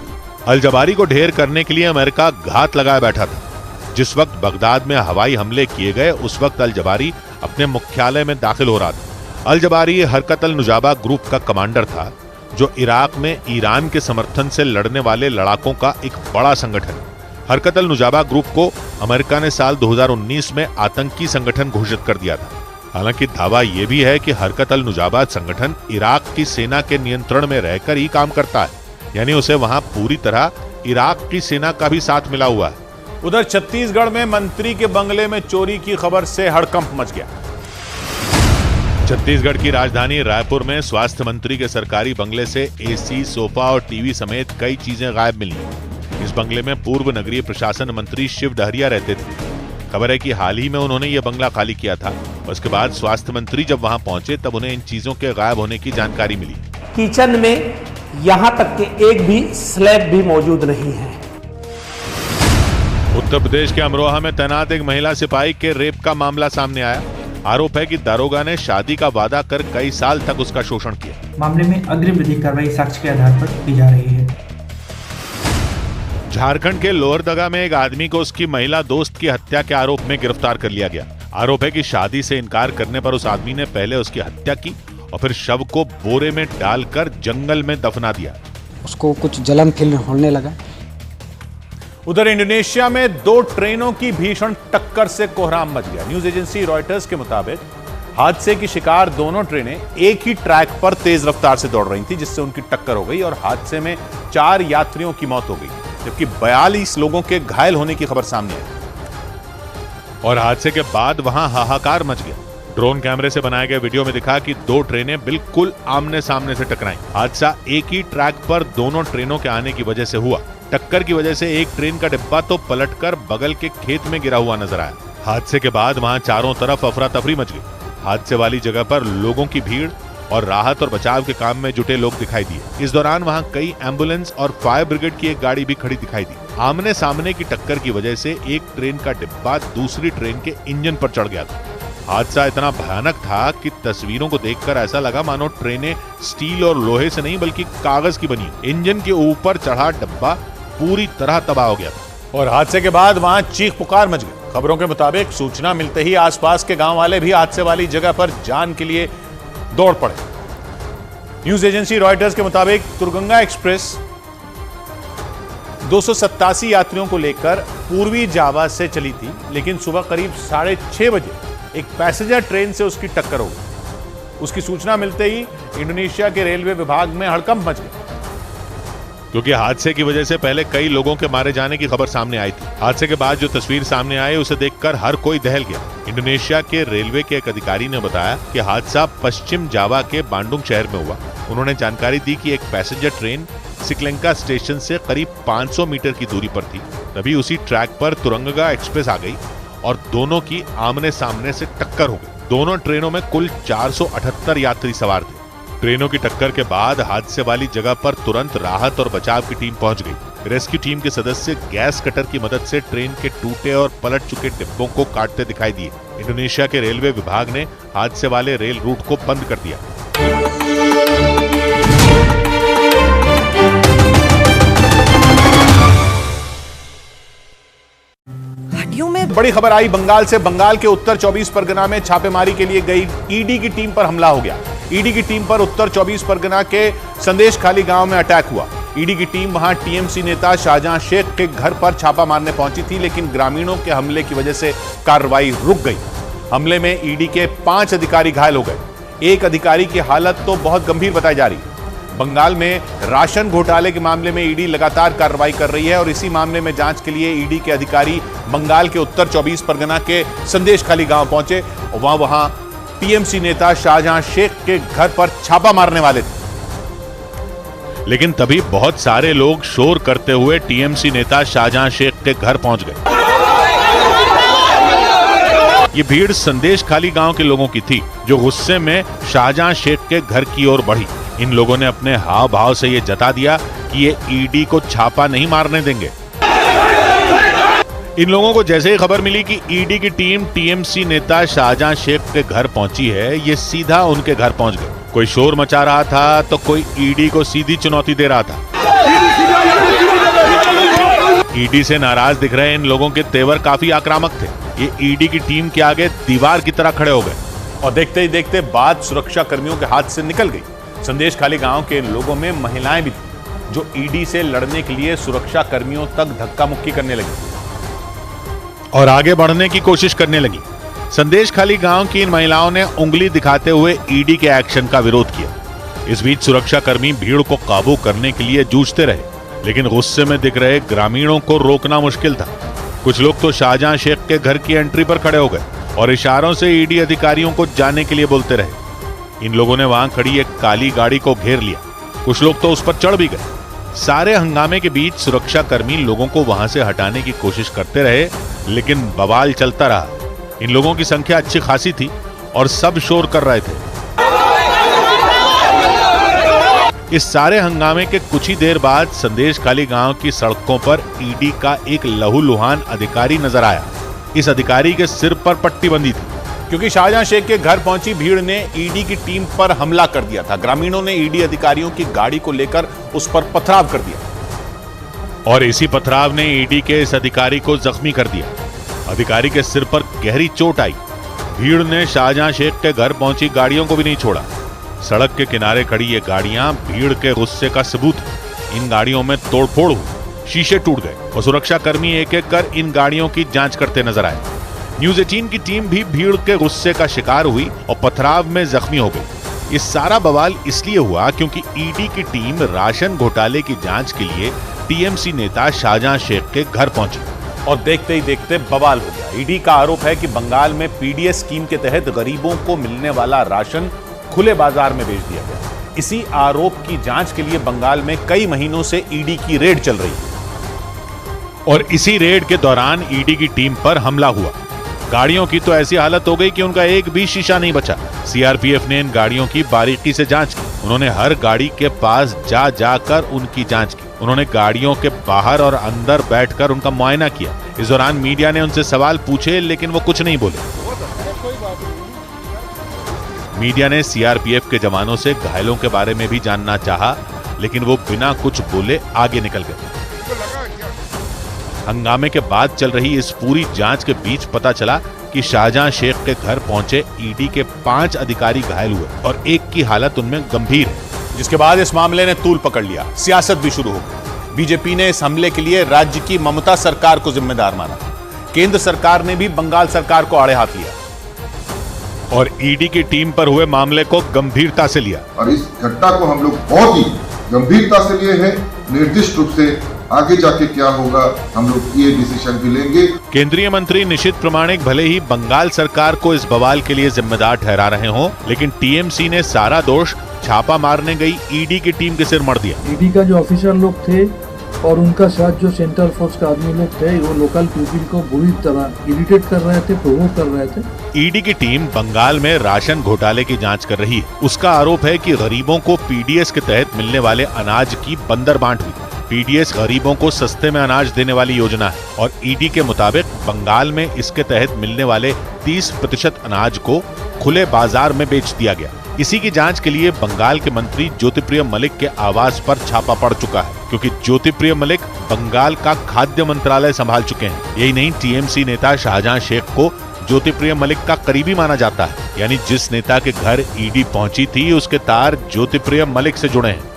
अल जबारी को ढेर करने के लिए अमेरिका घात लगाए बैठा था। जिस वक्त बगदाद में हवाई हमले किए गए, उस वक्त अल जबारी अपने मुख्यालय में दाखिल हो रहा था। अल जबारी हरकत अल नुजाबा ग्रुप का कमांडर था, जो इराक में ईरान के समर्थन से लड़ने वाले लड़ाकों का एक बड़ा संगठन है। हरकत अल नुजाबा ग्रुप को अमेरिका ने साल 2019 में आतंकी संगठन घोषित कर दिया था। हालांकि दावा यह भी है कि हरकत अल नुजाबा संगठन इराक की सेना के नियंत्रण में रहकर ही काम करता है, यानी उसे वहां पूरी तरह इराक की सेना का भी साथ मिला हुआ है। उधर छत्तीसगढ़ में मंत्री के बंगले में चोरी की खबर से हड़कंप मच गया। छत्तीसगढ़ की राजधानी रायपुर में स्वास्थ्य मंत्री के सरकारी बंगले से एसी, सोफा और टीवी समेत कई चीजें गायब मिली। इस बंगले में पूर्व नगरीय प्रशासन मंत्री शिव डहरिया रहते थे। खबर है कि हाल ही में उन्होंने यह बंगला खाली किया था। उसके बाद स्वास्थ्य मंत्री जब वहां पहुंचे तब उन्हें इन चीजों के गायब होने की जानकारी मिली। किचन में यहां तक कि एक भी स्लैब भी मौजूद नहीं है। उत्तर प्रदेश के अमरोहा में तैनात एक महिला सिपाही के रेप का मामला सामने आया। आरोप है कि दारोगा ने शादी का वादा कर कई साल तक उसका शोषण किया। मामले में अग्रिम विधिक कार्रवाई साक्ष्य के आधार पर की जा रही है। झारखंड के लोहरदगा में एक आदमी को उसकी महिला दोस्त की हत्या के आरोप में गिरफ्तार कर लिया गया। आरोप है कि शादी से इनकार करने पर उस आदमी ने पहले उसकी हत्या की और फिर शव को बोरे में डालकर जंगल में दफना दिया। उसको कुछ जलन फील होने लगा। उधर इंडोनेशिया में 2 ट्रेनों की भीषण टक्कर से कोहराम मच गया। न्यूज एजेंसी रॉयटर्स के मुताबिक हादसे की शिकार दोनों ट्रेनें एक ही ट्रैक पर तेज रफ्तार से दौड़ रही थी, जिससे उनकी टक्कर हो गई और हादसे में 4 यात्रियों की मौत हो गई, जबकि 42 लोगों के घायल होने की खबर सामने आई। और हादसे के बाद वहां हाहाकार मच गया। ड्रोन कैमरे से बनाए गए वीडियो में दिखा कि 2 ट्रेनें बिल्कुल आमने सामने से टकराई। हादसा एक ही ट्रैक पर दोनों ट्रेनों के आने की वजह से हुआ। टक्कर की वजह से एक ट्रेन का डिब्बा तो पलटकर बगल के खेत में गिरा हुआ नजर आया। हादसे के बाद वहां चारों तरफ अफरा तफरी मच गई। हादसे वाली जगह पर लोगों की भीड़ और राहत और बचाव के काम में जुटे लोग दिखाई दिए। इस दौरान वहां कई एम्बुलेंस और फायर ब्रिगेड की एक गाड़ी भी खड़ी दिखाई दी। आमने सामने की टक्कर की वजह से एक ट्रेन का डिब्बा दूसरी ट्रेन के इंजन पर चढ़ गया था। हादसा इतना भयानक था कि तस्वीरों को देखकर ऐसा लगा मानो ट्रेनें स्टील और लोहे से नहीं बल्कि कागज की बनी। इंजन के ऊपर चढ़ा डिब्बा पूरी तरह तबाह हो गया था और हादसे के बाद वहां चीख पुकार मच गई। खबरों के मुताबिक सूचना मिलते ही आसपास के गांव वाले भी हादसे वाली जगह पर जान के लिए दौड़ पड़े। न्यूज एजेंसी रॉयटर्स के मुताबिक तुरगंगा एक्सप्रेस 287 यात्रियों को लेकर पूर्वी जावा से चली थी, लेकिन सुबह करीब 6:30 बजे एक पैसेंजर ट्रेन से उसकी टक्कर हो गई। उसकी सूचना मिलते ही इंडोनेशिया के रेलवे विभाग में हड़कंप मच गया, क्योंकि हादसे की वजह से पहले कई लोगों के मारे जाने की खबर सामने आई थी। हादसे के बाद जो तस्वीर सामने आई उसे देखकर हर कोई दहल गया। इंडोनेशिया के रेलवे के एक अधिकारी ने बताया कि हादसा पश्चिम जावा के बांडुंग शहर में हुआ। उन्होंने जानकारी दी कि एक पैसेंजर ट्रेन सिकलेंका स्टेशन से करीब 500 मीटर की दूरी पर थी। तभी उसी ट्रैक पर तुरंगा एक्सप्रेस आ गई और दोनों की आमने सामने से टक्कर हो गई। दोनों ट्रेनों में कुल 478 यात्री सवार थे। ट्रेनों की टक्कर के बाद हादसे वाली जगह पर तुरंत राहत और बचाव की टीम पहुंच गई। रेस्क्यू टीम के सदस्य गैस कटर की मदद से ट्रेन के टूटे और पलट चुके डिब्बों को काटते दिखाई दिए। इंडोनेशिया के रेलवे विभाग ने हादसे वाले रेल रूट को बंद कर दिया। बड़ी खबर आई बंगाल से। बंगाल के उत्तर 24 परगना में छापेमारी के लिए गई ईडी की टीम पर हमला हो गया। ईडी की टीम पर उत्तर 24 परगना के संदेशखाली गांव में अटैक हुआ। ईडी की टीम वहां टीएमसी नेता शाहजहां शेख के घर पर छापा मारने पहुंची थी, लेकिन ग्रामीणों के हमले की वजह से कार्रवाई रुक गई। हमले में ईडी के 5 अधिकारी घायल हो गए। एक अधिकारी की हालत तो बहुत गंभीर बताई जा रही है। बंगाल में राशन घोटाले के मामले में ईडी लगातार कार्रवाई कर रही है और इसी मामले में जांच के लिए ईडी के अधिकारी बंगाल के उत्तर 24 परगना के संदेशखाली गांव पहुंचे और वहां टीएमसी नेता शाहजहां शेख के घर पर छापा मारने वाले थे। लेकिन तभी बहुत सारे लोग शोर करते हुए टीएमसी नेता शाहजहां शेख के घर पहुंच गए। ये भीड़ संदेशखाली गांव के लोगों की थी जो गुस्से में शाहजहां शेख के घर की ओर बढ़ी। इन लोगों ने अपने हाव भाव से ये जता दिया कि ये ईडी को छापा नहीं मारने देंगे। इन लोगों को जैसे ही खबर मिली कि ईडी की टीम टीएमसी नेता शाहजहां शेख के घर पहुंची है, ये सीधा उनके घर पहुंच गए। कोई शोर मचा रहा था तो कोई ईडी को सीधी चुनौती दे रहा था। ईडी से नाराज दिख रहे इन लोगों के तेवर काफी आक्रामक थे। ये ईडी की टीम के आगे दीवार की तरह खड़े हो गए और देखते ही देखते बात सुरक्षा कर्मियों के हाथ से निकल गई। संदेशखाली गांव के लोगों में महिलाएं भी थी जो ईडी से लड़ने के लिए सुरक्षा कर्मियों तक धक्का मुक्की करने लगी और आगे बढ़ने की कोशिश करने लगी। संदेशखाली गांव की इन महिलाओं ने उंगली दिखाते हुए ईडी के एक्शन का विरोध किया। इस बीच सुरक्षा कर्मी भीड़ को काबू करने के लिए जूझते रहे, लेकिन गुस्से में दिख रहे ग्रामीणों को रोकना मुश्किल था। कुछ लोग तो शाहजहां शेख के घर की एंट्री पर खड़े हो गए और इशारों से ईडी अधिकारियों को जाने के लिए बोलते रहे। इन लोगों ने वहां खड़ी एक काली गाड़ी को घेर लिया। कुछ लोग तो उस पर चढ़ भी गए। सारे हंगामे के बीच सुरक्षा कर्मी लोगों को वहां से हटाने की कोशिश करते रहे, लेकिन बवाल चलता रहा। इन लोगों की संख्या अच्छी खासी थी और सब शोर कर रहे थे। इस सारे हंगामे के कुछ ही देर बाद संदेशखाली गांव की सड़कों पर ईडी का एक लहूलुहान अधिकारी नजर आया। इस अधिकारी के सिर पर पट्टी बंधी थी क्योंकि शाहजहां शेख के घर पहुंची भीड़ ने ईडी की टीम पर हमला कर दिया था। ग्रामीणों ने ईडी अधिकारियों की गाड़ी को लेकर उस पर पथराव कर दिया और इसी पथराव ने ईडी के इस अधिकारी को जख्मी कर दिया। अधिकारी के सिर पर गहरी चोट आई। भीड़ ने शाहजहां शेख के घर पहुंची गाड़ियों को भी नहीं छोड़ा। सड़क के किनारे खड़ी ये गाड़ियां भीड़ के गुस्से का सबूत है। इन गाड़ियों में तोड़फोड़ हुई, शीशे टूट गए और सुरक्षा कर्मी एक एक कर इन गाड़ियों की जांच करते नजर आए। न्यूज़ 18 की टीम भी भीड़ के गुस्से का शिकार हुई और पथराव में जख्मी हो गई। ये सारा बवाल इसलिए हुआ क्योंकि ईडी की टीम राशन घोटाले की जांच के लिए टीएमसी नेता शाहजहां शेख के घर पहुंची और देखते ही देखते बवाल हो गया। ईडी का आरोप है कि बंगाल में पीडीएस स्कीम के तहत गरीबों को मिलने वाला राशन खुले बाजार में बेच दिया गया। इसी आरोप की जांच के लिए बंगाल में कई महीनों से ईडी की रेड चल रही है और इसी रेड के दौरान ईडी की टीम पर हमला हुआ। गाड़ियों की तो ऐसी हालत हो गई कि उनका एक भी शीशा नहीं बचा। सीआरपीएफ ने इन गाड़ियों की बारीकी से जांच की। उन्होंने हर गाड़ी के पास जा जाकर उनकी जांच की। उन्होंने गाड़ियों के बाहर और अंदर बैठकर उनका मुआयना किया। इस दौरान मीडिया ने उनसे सवाल पूछे, लेकिन वो कुछ नहीं बोले। मीडिया ने सीआरपीएफ के जवानों से घायलों के बारे में भी जानना चाहा, लेकिन वो बिना कुछ बोले आगे निकल गए। हंगामे के बाद चल रही इस पूरी जांच के बीच पता चला कि शाहजहां शेख के घर पहुंचे ईडी के 5 अधिकारी घायल हुए और एक की हालत उनमें गंभीर है, जिसके बाद इस मामले ने तूल पकड़ लिया। सियासत भी शुरू हो गई। बीजेपी ने इस हमले के लिए राज्य की ममता सरकार को जिम्मेदार माना। केंद्र सरकार ने भी बंगाल सरकार को आड़े हाथ लिया और ईडी की टीम पर हुए मामले को गंभीरता से लिया। और इस घटना को हम लोग बहुत ही गंभीरता से लिए हैं। निर्दिष्ट रूप से आगे जाके क्या होगा हम लोग ये डिसीजन भी लेंगे। केंद्रीय मंत्री निशित प्रामाणिक भले ही बंगाल सरकार को इस बवाल के लिए जिम्मेदार ठहरा रहे हों, लेकिन टीएमसी ने सारा दोष छापा मारने गई ईडी की टीम के सिर मढ़ दिया। ईडी का जो ऑफिसर लोग थे और उनका साथ जो सेंट्रल फोर्स का आदमी लोग थे, वो लोकल पीपल को बुरी तरह इरिटेट कर रहे थे, प्रोवोक कर रहे थे। ईडी की टीम बंगाल में राशन घोटाले की जांच कर रही है। उसका आरोप है कि गरीबों को पीडीएस के तहत मिलने वाले अनाज की बंदर बांट हुई। पीडीएस गरीबों को सस्ते में अनाज देने वाली योजना है और ईडी के मुताबिक बंगाल में इसके तहत मिलने वाले 30% अनाज को खुले बाजार में बेच दिया गया। इसी की जांच के लिए बंगाल के मंत्री ज्योतिप्रिय मलिक के आवास पर छापा पड़ चुका है, क्योंकि ज्योतिप्रिय मलिक बंगाल का खाद्य मंत्रालय संभाल चुके हैं। यही नहीं, टीएमसी नेता शाहजहां शेख को ज्योतिप्रिय मलिक का करीबी माना जाता है, यानी जिस नेता के घर ईडी पहुंची थी उसके तार ज्योतिप्रिय मलिक से जुड़े हैं।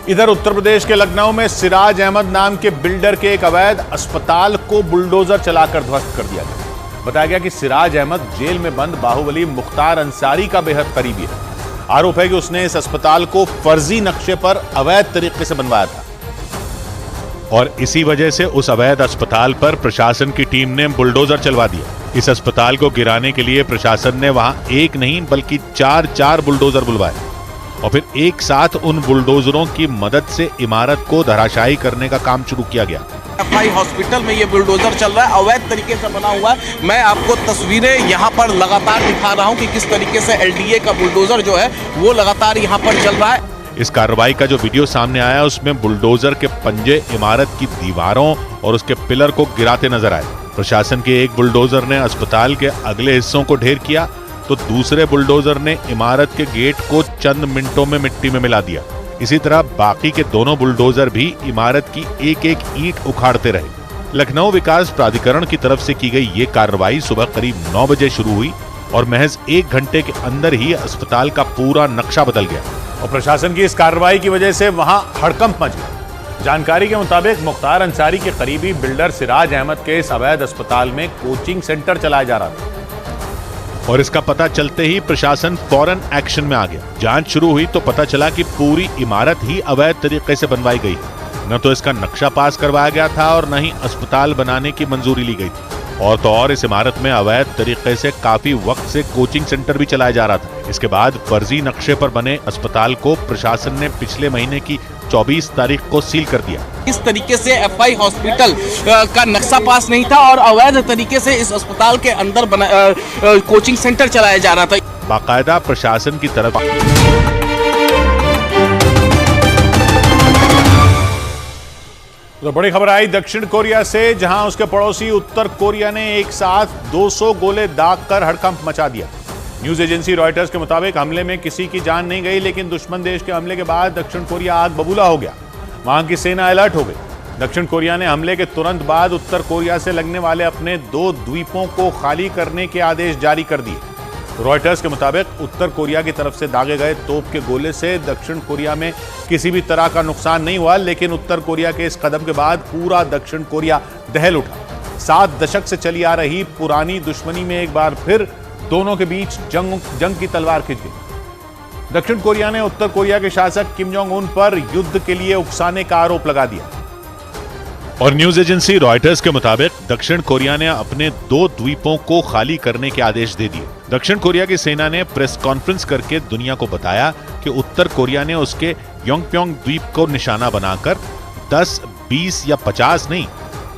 इधर उत्तर प्रदेश के लखनऊ में सिराज अहमद नाम के बिल्डर के एक अवैध अस्पताल को बुलडोजर चलाकर ध्वस्त कर दिया गया। बताया गया कि सिराज अहमद जेल में बंद बाहुबली मुख्तार अंसारी का बेहद करीबी है। आरोप है कि उसने इस अस्पताल को फर्जी नक्शे पर अवैध तरीके से बनवाया था और इसी वजह से उस अवैध अस्पताल पर प्रशासन की टीम ने बुलडोजर चलवा दिया। इस अस्पताल को गिराने के लिए प्रशासन ने वहां एक नहीं बल्कि चार बुलडोजर बुलवाए और फिर एक साथ उन बुलडोजरों की मदद से इमारत को धराशायी करने का काम शुरू किया गया। एफआई हॉस्पिटल में ये बुलडोजर चल रहा है, अवैध तरीके से बना हुआ है। मैं आपको तस्वीरें यहाँ पर लगातार दिखा रहा हूँ कि किस तरीके से एलडीए का बुलडोजर जो है वो लगातार यहाँ पर चल रहा है। इस कार्रवाई का जो वीडियो सामने आया उसमें बुलडोजर के पंजे इमारत की दीवारों और उसके पिलर को गिराते नजर आए। प्रशासन के एक बुलडोजर ने अस्पताल के अगले हिस्सों को ढेर किया तो दूसरे बुलडोजर ने इमारत के गेट को चंद मिनटों में मिट्टी में मिला दिया। इसी तरह बाकी के दोनों बुलडोजर भी इमारत की एक एक ईंट उखाड़ते रहे। लखनऊ विकास प्राधिकरण की तरफ से की गई ये कार्रवाई सुबह करीब 9 बजे शुरू हुई और महज 1 घंटे के अंदर ही अस्पताल का पूरा नक्शा बदल गया और प्रशासन की इस कार्रवाई की वजह से वहां हड़कंप मच गया। जानकारी के मुताबिक मुख्तार अंसारी के करीबी बिल्डर सिराज अहमद के इस अवैध अस्पताल में कोचिंग सेंटर चलाया जा रहा था और इसका पता चलते ही प्रशासन फौरन एक्शन में आ गया। जांच शुरू हुई तो पता चला कि पूरी इमारत ही अवैध तरीके से बनवाई गई। न तो इसका नक्शा पास करवाया गया था और न ही अस्पताल बनाने की मंजूरी ली गई थी और तो और इस इमारत में अवैध तरीके से काफी वक्त से कोचिंग सेंटर भी चलाया जा रहा था। इसके बाद फर्जी नक्शे पर बने अस्पताल को प्रशासन ने पिछले महीने की 24 तारीख को सील कर दिया। इस तरीके से एफआई हॉस्पिटल का नक्शा पास नहीं था और अवैध तरीके से इस अस्पताल के अंदर कोचिंग सेंटर चलाया जा रहा था। बाकायदा प्रशासन की तरफ तो बड़ी खबर आई दक्षिण कोरिया से, जहां उसके पड़ोसी उत्तर कोरिया ने एक साथ 200 गोले दागकर हड़कंप मचा दिया। न्यूज एजेंसी रॉयटर्स के मुताबिक हमले में किसी की जान नहीं गई, लेकिन दुश्मन देश के हमले के बाद दक्षिण कोरिया आग बबूला हो गया। वहां की सेना अलर्ट हो गई। दक्षिण कोरिया ने हमले के तुरंत बाद उत्तर कोरिया से लगने वाले अपने 2 द्वीपों को खाली करने के आदेश जारी कर दिए। रॉयटर्स के मुताबिक उत्तर कोरिया की तरफ से दागे गए तोप के गोले से दक्षिण कोरिया में किसी भी तरह का नुकसान नहीं हुआ, लेकिन उत्तर कोरिया के इस कदम के बाद पूरा दक्षिण कोरिया दहल उठा। 7 दशक से चली आ रही पुरानी दुश्मनी में एक बार फिर दोनों के बीच जंग की तलवार खिंच गई। दक्षिण कोरिया ने उत्तर कोरिया के शासक किम जोंग उन पर युद्ध के लिए उकसाने का आरोप लगा दिया और न्यूज एजेंसी रॉयटर्स के मुताबिक दक्षिण कोरिया ने अपने 2 द्वीपों को खाली करने के आदेश दे दिए। दक्षिण कोरिया की सेना ने प्रेस कॉन्फ्रेंस करके दुनिया को बताया कि उत्तर कोरिया ने उसके योंगप्योंग द्वीप को निशाना बनाकर 10, 20 या 50 नहीं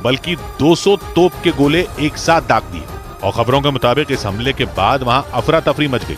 बल्कि 200 तोप के गोले एक साथ दाग दिए और खबरों के मुताबिक इस हमले के बाद वहां अफरा तफरी मच गई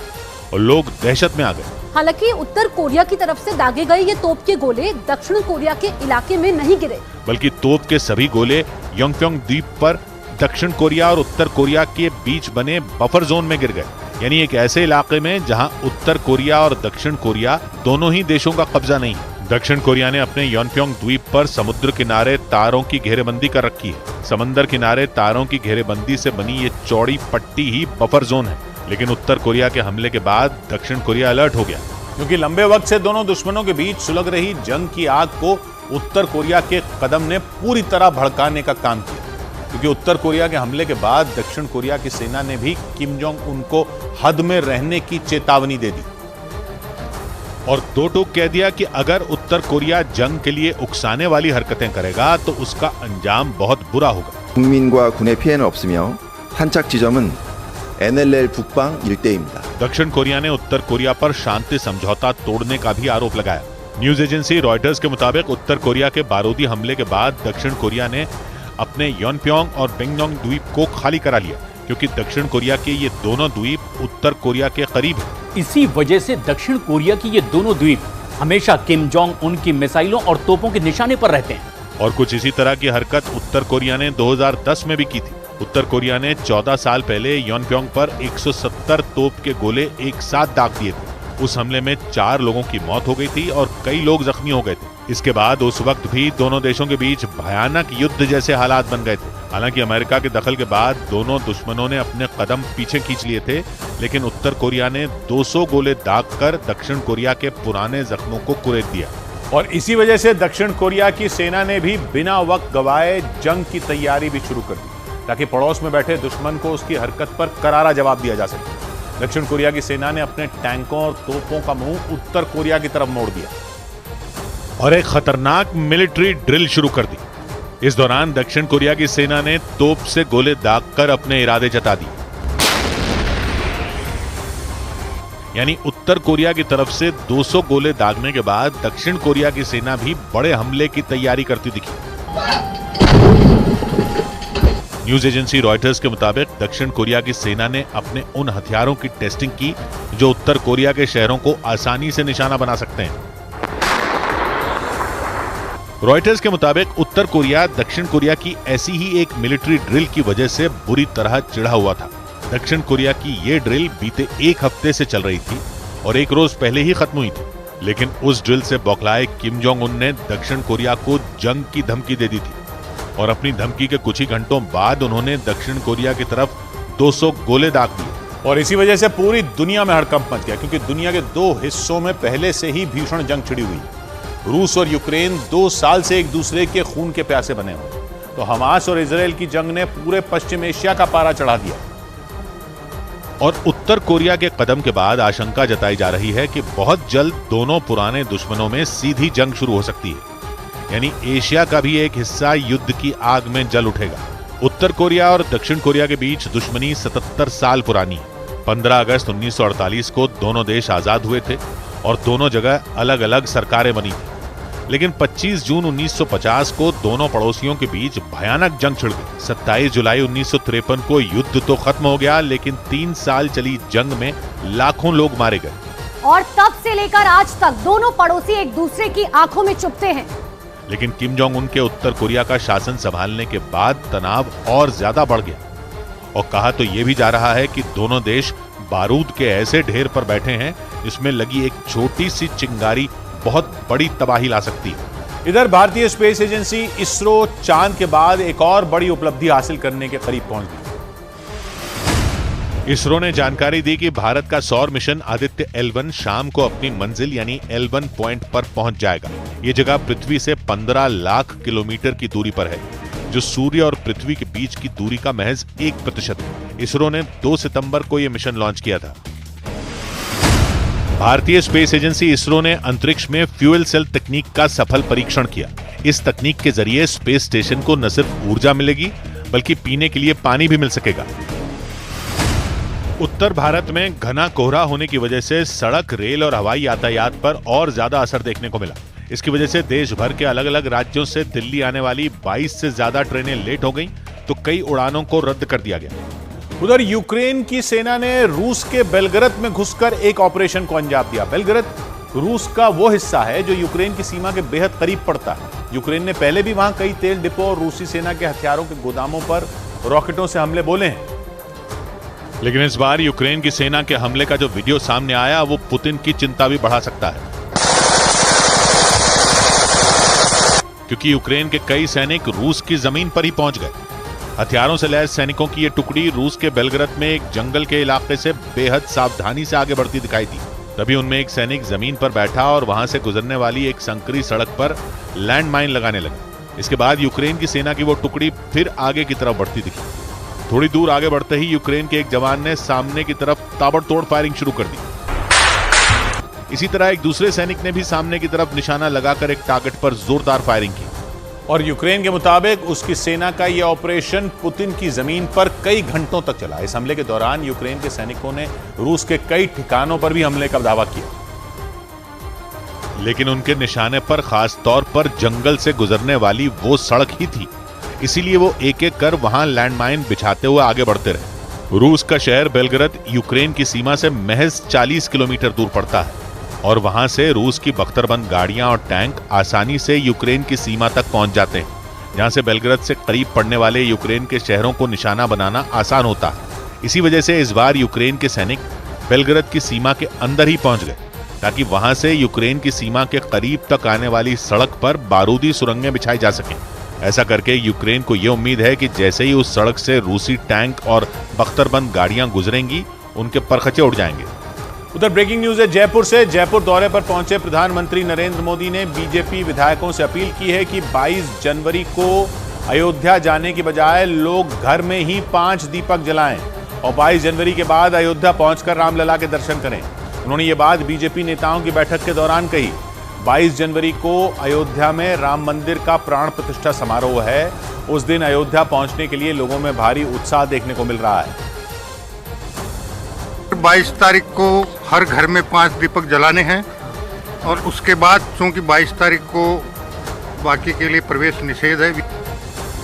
और लोग दहशत में आ गए। हालांकि उत्तर कोरिया की तरफ से दागे गए ये तोप के गोले दक्षिण कोरिया के इलाके में नहीं गिरे, बल्कि तोप के सभी गोले योंगप्योंग द्वीप पर दक्षिण कोरिया और उत्तर कोरिया के बीच बने बफर जोन में गिर गए, यानी एक ऐसे इलाके में जहां उत्तर कोरिया और दक्षिण कोरिया दोनों ही देशों का कब्जा नहीं है। दक्षिण कोरिया ने अपने योंगप्योंग द्वीप पर समुद्र किनारे तारों की घेरेबंदी कर रखी है। समंदर किनारे तारों की घेरेबंदी से बनी ये चौड़ी पट्टी ही बफर जोन है, लेकिन उत्तर कोरिया के हमले के बाद दक्षिण कोरिया अलर्ट हो गया, क्योंकि लंबे वक्त से दोनों दुश्मनों के बीच सुलग रही जंग की आग को उत्तर कोरिया के कदम ने पूरी तरह भड़काने का काम किया। क्योंकि उत्तर कोरिया के हमले के बाद दक्षिण कोरिया की सेना ने भी किम जोंग उनको हद में रहने की चेतावनी दे दी और 2 टूक कह दिया कि अगर उत्तर कोरिया जंग के लिए उकसाने वाली हरकतें करेगा तो उसका अंजाम बहुत बुरा होगा। 국민과 군의 피해는 없으며 탄착 지점은 NLL 북방 일대입니다। दक्षिण कोरिया ने उत्तर कोरिया पर शांति समझौता तोड़ने का भी आरोप लगाया। न्यूज एजेंसी रॉयटर्स के मुताबिक उत्तर कोरिया के बारूदी हमले के बाद दक्षिण कोरिया ने अपने योंगप्योंग और बेंगडोंग द्वीप को खाली करा लिया, क्योंकि दक्षिण कोरिया के ये दोनों द्वीप उत्तर कोरिया के करीब हैं। इसी वजह से दक्षिण कोरिया की ये दोनों द्वीप हमेशा किम जोंग उन की मिसाइलों और तोपों के निशाने पर रहते हैं। और कुछ इसी तरह की हरकत उत्तर कोरिया ने 2010 में भी की थी। उत्तर कोरिया ने 14 साल पहले योंगप्योंग पर 170 तोप के गोले एक साथ दाग दिए थे उस हमले में 4 लोगों की मौत हो गई थी और कई लोग जख्मी हो गए थे। इसके बाद उस वक्त भी दोनों देशों के बीच भयानक युद्ध जैसे हालात बन गए थे। हालांकि अमेरिका के दखल के बाद दोनों दुश्मनों ने अपने कदम पीछे खींच लिए थे, लेकिन उत्तर कोरिया ने 200 गोले दागकर दक्षिण कोरिया के पुराने जख्मों को कुरेद दिया। और इसी वजह से दक्षिण कोरिया की सेना ने भी बिना वक्त गवाए जंग की तैयारी भी शुरू कर दी, ताकि पड़ोस में बैठे दुश्मन को उसकी हरकत पर करारा जवाब दिया जा सके। दक्षिण कोरिया की सेना ने अपने टैंकों और तोपों का मुंह उत्तर कोरिया की तरफ मोड़ दिया और एक खतरनाक मिलिट्री ड्रिल शुरू कर दी। इस दौरान दक्षिण कोरिया की सेना ने तोप से गोले दागकर अपने इरादे जता दिए। यानी उत्तर कोरिया की तरफ से 200 गोले दागने के बाद दक्षिण कोरिया की सेना भी बड़े हमले की तैयारी करती दिखी। न्यूज एजेंसी रॉयटर्स के मुताबिक दक्षिण कोरिया की सेना ने अपने उन हथियारों की टेस्टिंग की जो उत्तर कोरिया के शहरों को आसानी से निशाना बना सकते हैं। रॉयटर्स के मुताबिक उत्तर कोरिया दक्षिण कोरिया की ऐसी ही एक मिलिट्री ड्रिल की वजह से बुरी तरह चिढ़ा हुआ था। दक्षिण कोरिया की ये ड्रिल बीते 1 हफ्ते से चल रही थी और 1 रोज पहले ही खत्म हुई थी, लेकिन उस ड्रिल से बौखलाए किम जोंग उन ने दक्षिण कोरिया को जंग की धमकी दे दी थी और अपनी धमकी के कुछ ही घंटों बाद उन्होंने दक्षिण कोरिया की तरफ 200 गोले दाग दिए। और इसी वजह से पूरी दुनिया में हड़कंप मच गया, क्योंकि दुनिया के 2 हिस्सों में पहले से ही भीषण जंग छिड़ी हुई। रूस और यूक्रेन 2 साल से एक दूसरे के खून के प्यासे बने हुए, तो हमास और इजराइल की जंग ने पूरे पश्चिम एशिया का पारा चढ़ा दिया। और उत्तर कोरिया के कदम के बाद आशंका जताई जा रही है कि बहुत जल्द दोनों पुराने दुश्मनों में सीधी जंग शुरू हो सकती है, यानी एशिया का भी एक हिस्सा युद्ध की आग में जल उठेगा। उत्तर कोरिया और दक्षिण कोरिया के बीच दुश्मनी 77 साल पुरानी है। 15 अगस्त 1948 को दोनों देश आजाद हुए थे और दोनों जगह अलग अलग सरकारें बनी थी, लेकिन 25 जून 1950 को दोनों पड़ोसियों के बीच भयानक जंग छिड़ गई। 27 जुलाई 1953 को युद्ध तो खत्म हो गया, लेकिन 3 साल चली जंग में लाखों लोग मारे गए। और तब से लेकर आज तक दोनों पड़ोसी एक दूसरे की आंखों में चुभते हैं। लेकिन किम जोंग उन के उत्तर कोरिया का शासन संभालने के बाद तनाव और ज्यादा बढ़ गया और कहा तो यह भी जा रहा है कि दोनों देश बारूद के ऐसे ढेर पर बैठे हैं जिसमें लगी एक छोटी सी चिंगारी बहुत बड़ी तबाही ला सकती है। इधर भारतीय स्पेस एजेंसी इसरो चांद के बाद एक और बड़ी उपलब्धि हासिल करने के करीब पहुंच गई। इसरो ने जानकारी दी कि भारत का सौर मिशन आदित्य L1 शाम को अपनी मंजिल यानी L1 पॉइंट पर पहुंच जाएगा। ये जगह पृथ्वी से 15 लाख किलोमीटर की दूरी पर है, जो सूर्य और पृथ्वी के बीच की दूरी का महज 1% है। इसरो ने 2 सितंबर को यह मिशन लॉन्च किया था। भारतीय स्पेस एजेंसी इसरो ने अंतरिक्ष में फ्यूल सेल तकनीक का सफल परीक्षण किया। इस तकनीक के जरिए स्पेस स्टेशन को न सिर्फ ऊर्जा मिलेगी बल्कि पीने के लिए पानी भी मिल सकेगा। उत्तर भारत में घना कोहरा होने की वजह से सड़क, रेल और हवाई यातायात पर और ज्यादा असर देखने को मिला। इसकी वजह से देश भर के अलग अलग राज्यों से दिल्ली आने वाली 22 से ज्यादा ट्रेनें लेट हो गईं, तो कई उड़ानों को रद्द कर दिया गया। उधर यूक्रेन की सेना ने रूस के बेलग्रद में घुसकर एक ऑपरेशन को अंजाम दिया। बेलग्रद रूस का वो हिस्सा है जो यूक्रेन की सीमा के बेहद करीब पड़ता है। यूक्रेन ने पहले भी वहां कई तेल डिपो और रूसी सेना के हथियारों के गोदामों पर रॉकेटों से हमले बोले हैं, लेकिन इस बार यूक्रेन की सेना के हमले का जो वीडियो सामने आया वो पुतिन की चिंता भी बढ़ा सकता है, क्योंकि यूक्रेन के कई सैनिक रूस की जमीन पर ही पहुंच गए। हथियारों से लैस सैनिकों की यह टुकड़ी रूस के बेलग्रद में एक जंगल के इलाके से बेहद सावधानी से आगे बढ़ती दिखाई दी। तभी उनमें एक सैनिक जमीन पर बैठा और वहां से गुजरने वाली एक संकरी सड़क पर लैंडमाइन लगाने लगा। इसके बाद यूक्रेन की सेना की वो टुकड़ी फिर आगे की तरफ बढ़ती दिखी। थोड़ी दूर आगे बढ़ते ही यूक्रेन के एक जवान ने सामने की तरफ ताबड़तोड़ फायरिंग शुरू कर दी। इसी तरह एक दूसरे सैनिक ने भी सामने की तरफ निशाना लगाकर एक टारगेट पर जोरदार फायरिंग की। और यूक्रेन के मुताबिक उसकी सेना का यह ऑपरेशन पुतिन की जमीन पर कई घंटों तक चला। इस हमले के दौरान यूक्रेन के सैनिकों ने रूस के कई ठिकानों पर भी हमले का दावा किया, लेकिन उनके निशाने पर खास तौर पर जंगल से गुजरने वाली वो सड़क ही थी। इसीलिए वो एक एक कर वहां लैंडमाइन बिछाते हुए आगे बढ़ते रहे। रूस का शहर बेलग्रद यूक्रेन की सीमा से महज 40 किलोमीटर दूर पड़ता है और वहां से रूस की बख्तरबंद गाड़ियां और टैंक आसानी से यूक्रेन की सीमा तक पहुंच जाते हैं, जहां से बेलग्रद से करीब पड़ने वाले यूक्रेन के शहरों को निशाना बनाना आसान होता है। इसी वजह से इस बार यूक्रेन के सैनिक बेलग्रद की सीमा के अंदर ही पहुंच गए। ताकि वहां से यूक्रेन की सीमा के करीब तक आने वाली सड़क पर बारूदी सुरंगें बिछाई जा सकें। ऐसा करके यूक्रेन को यह उम्मीद है कि जैसे ही उस सड़क से रूसी टैंक और बख्तरबंद गाड़ियां गुजरेंगी, उनके परखचे उड़ जाएंगे। उधर ब्रेकिंग न्यूज है जयपुर से। जयपुर दौरे पर पहुंचे प्रधानमंत्री नरेंद्र मोदी ने बीजेपी विधायकों से अपील की है कि 22 जनवरी को अयोध्या जाने की बजाय लोग घर में ही 5 दीपक जलाएं और 22 जनवरी के बाद अयोध्या पहुंचकर रामलला के दर्शन करें। उन्होंने ये बात बीजेपी नेताओं की बैठक के दौरान कही। 22 जनवरी को अयोध्या में राम मंदिर का प्राण प्रतिष्ठा समारोह है। उस दिन अयोध्या पहुंचने के लिए लोगों में भारी उत्साह देखने को मिल रहा है। 22 तारीख को हर घर में 5 दीपक जलाने हैं और उसके बाद चूंकि 22 तारीख को बाकी के लिए प्रवेश निषेध है,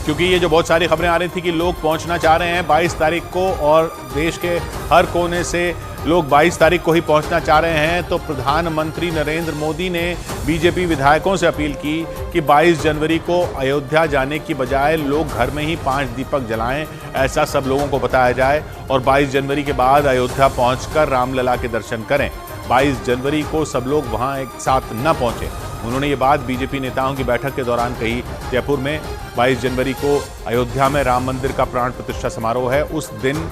क्योंकि ये जो बहुत सारी खबरें आ रही थी कि लोग पहुंचना चाह रहे हैं 22 तारीख को और देश के हर कोने से लोग 22 तारीख को ही पहुंचना चाह रहे हैं, तो प्रधानमंत्री नरेंद्र मोदी ने बीजेपी विधायकों से अपील की कि 22 जनवरी को अयोध्या जाने की बजाय लोग घर में ही 5 दीपक जलाएं, ऐसा सब लोगों को बताया जाए और 22 जनवरी के बाद अयोध्या पहुंचकर रामलला के दर्शन करें। 22 जनवरी को सब लोग वहां एक साथ न पहुंचे। उन्होंने ये बात बीजेपी नेताओं की बैठक के दौरान कही। जयपुर में 22 जनवरी को अयोध्या में राम मंदिर का प्राण प्रतिष्ठा समारोह है। उस दिन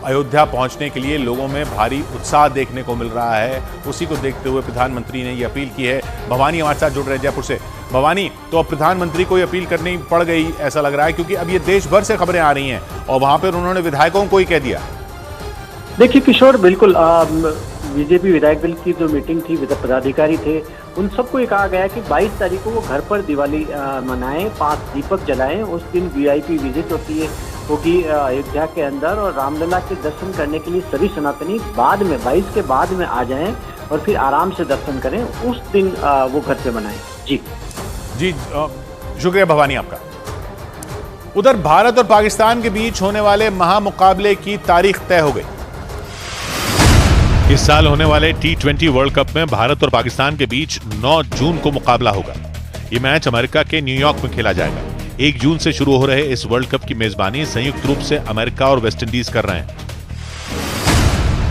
अयोध्या पहुंचने के लिए लोगों में भारी उत्साह देखने को मिल रहा है। उसी को देखते हुए प्रधानमंत्री ने ये अपील की है। भवानी हमारे साथ जुड़ रहे हैं जयपुर से। भवानी, तो अब प्रधानमंत्री को ये अपील करनी पड़ गई ऐसा लग रहा है, क्योंकि अब ये देश भर से खबरें आ रही हैं और वहां पर उन्होंने विधायकों को ही कह दिया। देखिए किशोर, बिल्कुल बीजेपी विधायक दल की जो मीटिंग थी, पदाधिकारी थे, उन सबको ये कहा गया कि 22 तारीख को वो घर पर दिवाली मनाएं, 5 दीपक जलाएं। उस दिन वीआईपी विजिट होगी अयोध्या के अंदर और रामलला के दर्शन करने के लिए सभी सनातनी बाद में 22 के बाद में आ जाएं और फिर आराम से दर्शन करें। उस दिन वो घर पे मनाएं। जी शुक्रिया भवानी आपका। उधर भारत और पाकिस्तान के बीच होने वाले महामुकाबले की तारीख तय हो गई। इस साल होने वाले T20 वर्ल्ड कप में भारत और पाकिस्तान के बीच 9 जून को मुकाबला होगा। ये मैच अमेरिका के न्यूयॉर्क में खेला जाएगा। 1 जून से शुरू हो रहे इस वर्ल्ड कप की मेजबानी संयुक्त रूप से अमेरिका और वेस्टइंडीज कर रहे हैं।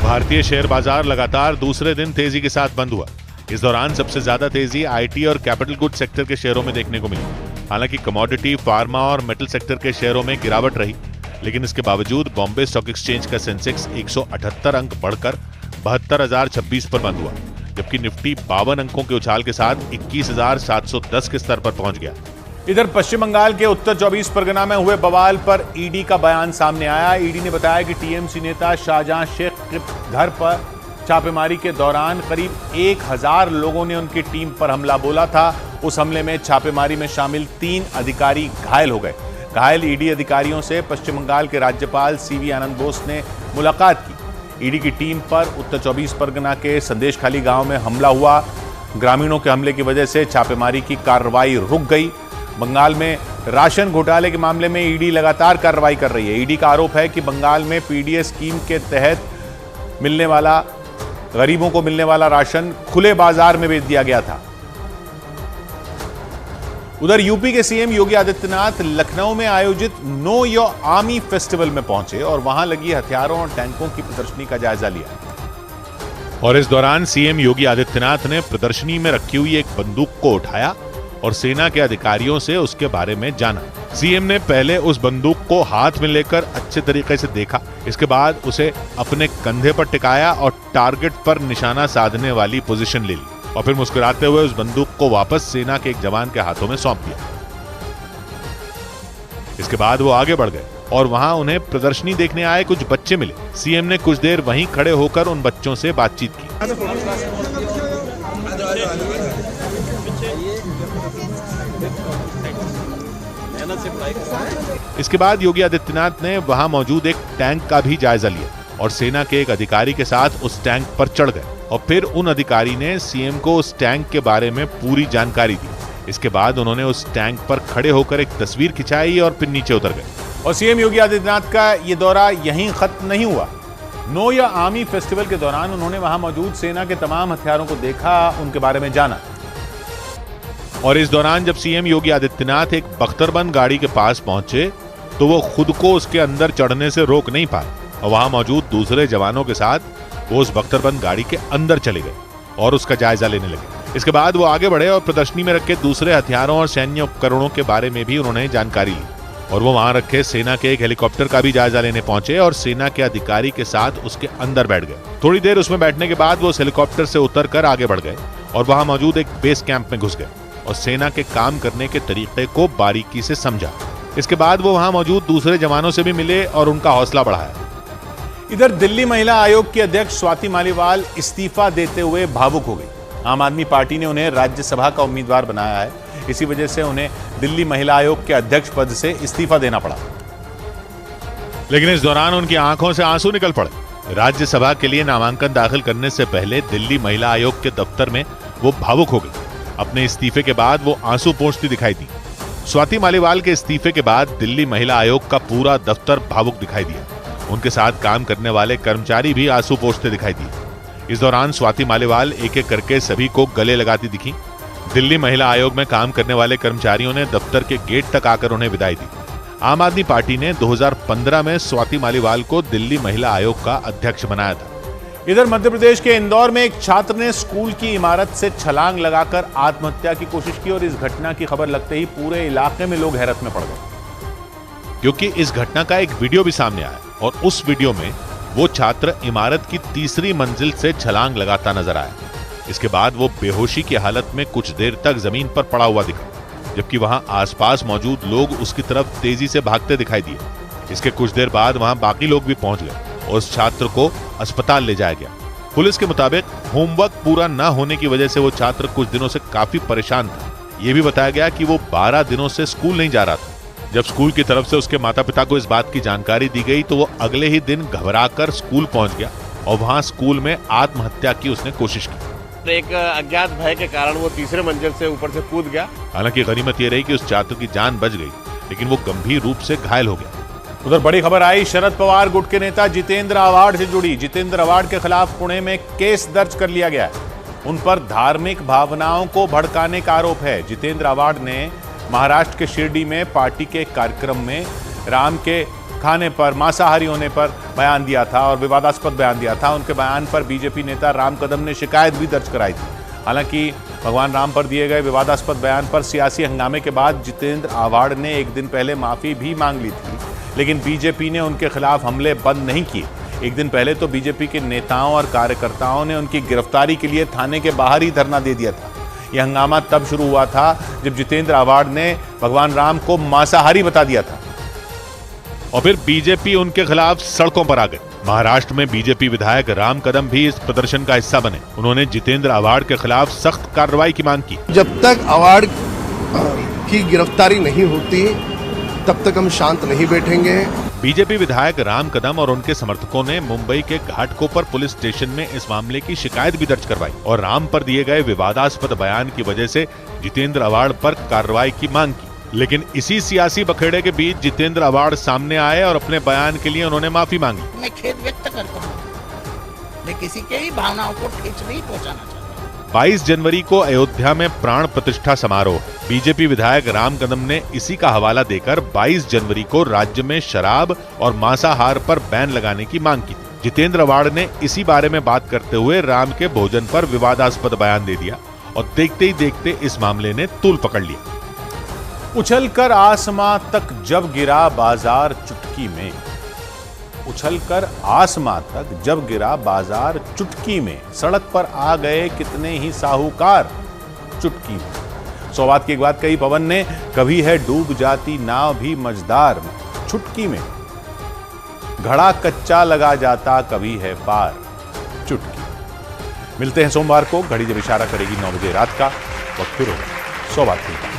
भारतीय शेयर बाजार लगातार दूसरे दिन तेजी के साथ बंद हुआ। इस दौरान सबसे ज्यादा तेजी आईटी और कैपिटल गुड सेक्टर के शेयरों में देखने को मिली। हालांकि कमोडिटी, फार्मा और मेटल सेक्टर के शेयरों में गिरावट रही, लेकिन इसके बावजूद बॉम्बे स्टॉक एक्सचेंज का सेंसेक्स 178 अंक बढ़कर 72,026 पर बंद हुआ, जबकि निफ्टी 52 अंकों के उछाल के साथ 21,710 के स्तर पर पहुंच गया। इधर पश्चिम बंगाल के उत्तर 24 परगना में हुए बवाल पर ईडी का बयान सामने आया। ईडी ने बताया कि टीएमसी नेता शाहजहां शेख के घर पर छापेमारी के दौरान करीब 1000 लोगों ने उनकी टीम पर हमला बोला था। उस हमले में छापेमारी में शामिल 3 अधिकारी घायल हो गए। घायल ईडी अधिकारियों से पश्चिम बंगाल के राज्यपाल सीवी आनंद बोस ने मुलाकात की। ईडी की टीम पर उत्तर 24 परगना के संदेशखाली गांव में हमला हुआ। ग्रामीणों के हमले की वजह से छापेमारी की कार्रवाई रुक गई। बंगाल में राशन घोटाले के मामले में ईडी लगातार कार्रवाई कर रही है। ईडी का आरोप है कि बंगाल में पीडीएस स्कीम के तहत गरीबों को मिलने वाला राशन खुले बाजार में बेच दिया गया था। उधर यूपी के सीएम योगी आदित्यनाथ लखनऊ में आयोजित नो योर आर्मी फेस्टिवल में पहुंचे और वहां लगी हथियारों और टैंकों की प्रदर्शनी का जायजा लिया। और इस दौरान सीएम योगी आदित्यनाथ ने प्रदर्शनी में रखी हुई एक बंदूक को उठाया और सेना के अधिकारियों से उसके बारे में जाना। सीएम ने पहले उस बंदूक को हाथ में लेकर अच्छे तरीके से देखा। इसके बाद उसे अपने कंधे पर टिकाया और टारगेट पर निशाना साधने वाली पोजीशन ले ली और फिर मुस्कुराते हुए उस बंदूक को वापस सेना के एक जवान के हाथों में सौंप दिया। इसके बाद वो आगे बढ़ गए और वहां उन्हें प्रदर्शनी देखने आए कुछ बच्चे मिले। सीएम ने कुछ देर वहीं खड़े होकर उन बच्चों से बातचीत की। इसके बाद योगी आदित्यनाथ ने वहां मौजूद एक टैंक का भी जायजा लिया और सेना के एक अधिकारी के साथ उस टैंक पर चढ़ गए और फिर उन अधिकारी ने सीएम को उस टैंक के बारे में पूरी जानकारी दी। इसके बाद उन्होंने उस टैंक पर खड़े होकर एक तस्वीर खिंचाई और फिर नीचे उतर गए। और सीएम योगी आदित्यनाथ का ये दौरा यहीं खत्म नहीं हुआ। नो या आर्मी फेस्टिवल के दौरान उन्होंने वहां मौजूद सेना के तमाम हथियारों को देखा, उनके बारे में जाना। और इस दौरान जब सीएम योगी आदित्यनाथ एक बख्तरबंद गाड़ी के पास पहुंचे तो वो खुद को उसके अंदर चढ़ने से रोक नहीं पाए और वहां मौजूद दूसरे जवानों के साथ वो उस बख्तरबंद गाड़ी के अंदर चले गए। और उसका जायजा लेने लगे। इसके बाद वो आगे बढ़े और प्रदर्शनी में रखे दूसरे हथियारों और सैन्य उपकरणों के बारे में भी उन्होंने जानकारी ली और वो वहां रखे सेना के एक हेलीकॉप्टर का भी जायजा लेने पहुंचे और सेना के अधिकारी के साथ उसके अंदर बैठ गए। थोड़ी देर उसमें बैठने के बाद वो उस हेलीकॉप्टर से उतरकर आगे बढ़ गए और वहां मौजूद एक बेस कैंप में घुस गए और सेना के काम करने के तरीके को बारीकी से समझा। इसके बाद वो वहां मौजूद दूसरे जवानों से भी मिले और उनका हौसला बढ़ाया। इधर दिल्ली महिला आयोग की अध्यक्ष स्वाति मालीवाल इस्तीफा देते हुए भावुक हो गई। आम आदमी पार्टी ने उन्हें राज्यसभा का उम्मीदवार बनाया है, इसी वजह से उन्हें दिल्ली महिला आयोग के अध्यक्ष पद से इस्तीफा देना पड़ा। लेकिन इस दौरान उनकी आंखों से आंसू निकल पड़े। राज्यसभा के लिए नामांकन दाखिल करने से पहले दिल्ली महिला आयोग के दफ्तर में वो भावुक हो गई। अपने इस्तीफे के बाद वो आंसू पोंछती दिखाई दी। स्वाति मालीवाल के इस्तीफे के बाद दिल्ली महिला आयोग का पूरा दफ्तर भावुक दिखाई दिया। उनके साथ काम करने वाले कर्मचारी भी आंसू पोंछते दिखाई दिए। इस दौरान स्वाति मालीवाल एक एक करके सभी को गले लगाती दिखी। दिल्ली महिला आयोग में काम करने वाले कर्मचारियों ने दफ्तर के गेट तक आकर उन्हें विदाई दी। आम आदमी पार्टी ने 2015 में स्वाति मालीवाल को दिल्ली महिला आयोग का अध्यक्ष बनाया था। इधर मध्य प्रदेश के इंदौर में एक छात्र ने स्कूल की इमारत से छलांग लगाकर आत्महत्या की कोशिश की और इस घटना की खबर लगते ही पूरे इलाके में लोग हैरत में पड़ गए, क्योंकि इस घटना का एक वीडियो भी सामने आया और उस वीडियो में वो छात्र इमारत की तीसरी मंजिल से छलांग लगाता नजर आया। इसके बाद वो बेहोशी की हालत में कुछ देर तक जमीन पर पड़ा हुआ दिखा, जबकि वहां आसपास मौजूद लोग उसकी तरफ तेजी से भागते दिखाई दिए। इसके कुछ देर बाद वहां बाकी लोग भी पहुंच गए और उस छात्र को अस्पताल ले जाया गया। पुलिस के मुताबिक होमवर्क पूरा न होने की वजह से वो छात्र कुछ दिनों से काफी परेशान था। ये भी बताया गया कि वो 12 दिनों से स्कूल नहीं जा रहा था। जब स्कूल की तरफ से उसके माता पिता को इस बात की जानकारी दी गई तो वो अगले ही दिन घबराकर स्कूल पहुंच गया और वहां स्कूल में आत्महत्या की उसने कोशिश की। एक अज्ञात भय के कारण वो तीसरे मंजिल से ऊपर से कूद गया। हालांकि गनीमत ये रही कि उस छात्र की जान बच गई, लेकिन वो गंभीर रूप से घायल हो गया। उधर बड़ी खबर आई शरद पवार गुट के नेता जितेंद्र आव्हाड से जुड़ी। जितेंद्र आव्हाड के खिलाफ पुणे में केस दर्ज कर लिया गया है। उन पर धार्मिक भावनाओं को भड़काने का आरोप है। जितेंद्र आव्हाड ने महाराष्ट्र के शिरडी में पार्टी के कार्यक्रम में राम के खाने पर, मांसाहारी होने पर बयान दिया था और विवादास्पद बयान दिया था। उनके बयान पर बीजेपी नेता राम कदम ने शिकायत भी दर्ज कराई थी। हालांकि भगवान राम पर दिए गए विवादास्पद बयान पर सियासी हंगामे के बाद जितेंद्र आव्हाड ने एक दिन पहले माफी भी मांग ली थी, लेकिन बीजेपी ने उनके खिलाफ हमले बंद नहीं किए। एक दिन पहले तो बीजेपी के नेताओं और कार्यकर्ताओं ने उनकी गिरफ्तारी के लिए थाने के बाहर ही धरना दे दिया था। यह हंगामा तब शुरू हुआ था जब जितेंद्र आव्हाड ने भगवान राम को मांसाहारी बता दिया था और फिर बीजेपी उनके खिलाफ सड़कों पर आ गई। महाराष्ट्र में बीजेपी विधायक राम कदम भी इस प्रदर्शन का हिस्सा बने। उन्होंने जितेंद्र आव्हाड के खिलाफ सख्त कार्रवाई की मांग की। जब तक आव्हाड की गिरफ्तारी नहीं होती तब तक हम शांत नहीं बैठेंगे। बीजेपी विधायक राम कदम और उनके समर्थकों ने मुंबई के घाटकोपर पुलिस स्टेशन में इस मामले की शिकायत भी दर्ज करवाई और राम पर दिए गए विवादास्पद बयान की वजह से जितेंद्र आव्हाड पर कार्रवाई की मांग की। लेकिन इसी सियासी बखेड़े के बीच जितेंद्र आव्हाड सामने आए और अपने बयान के लिए उन्होंने माफी मांगी। मैं खेद व्यक्त करता हूँ, मैं किसी के ही भावनाओं को ठेस नहीं पहुँचाना चाहता। 22 जनवरी को अयोध्या में प्राण प्रतिष्ठा समारोह। बीजेपी विधायक राम कदम ने इसी का हवाला देकर 22 जनवरी को राज्य में शराब और मांसाहार पर बैन लगाने की मांग की थी। जितेंद्र आव्हाड ने इसी बारे में बात करते हुए राम के भोजन पर विवादास्पद बयान दे दिया और देखते ही देखते इस मामले ने तूल पकड़ लिया। उछलकर आसमां तक जब गिरा बाजार चुटकी में, उछलकर आसमां तक जब गिरा बाजार चुटकी में, सड़क पर आ गए कितने ही साहूकार चुटकी में। सौगात की एक बात कही पवन ने, कभी है डूब जाती नाव भी मझदार में, चुटकी में घड़ा कच्चा लगा जाता कभी है पार चुटकी। मिलते हैं सोमवार को, घड़ी जब इशारा करेगी 9 बजे रात का। वक्त फिर होगा सौगात की।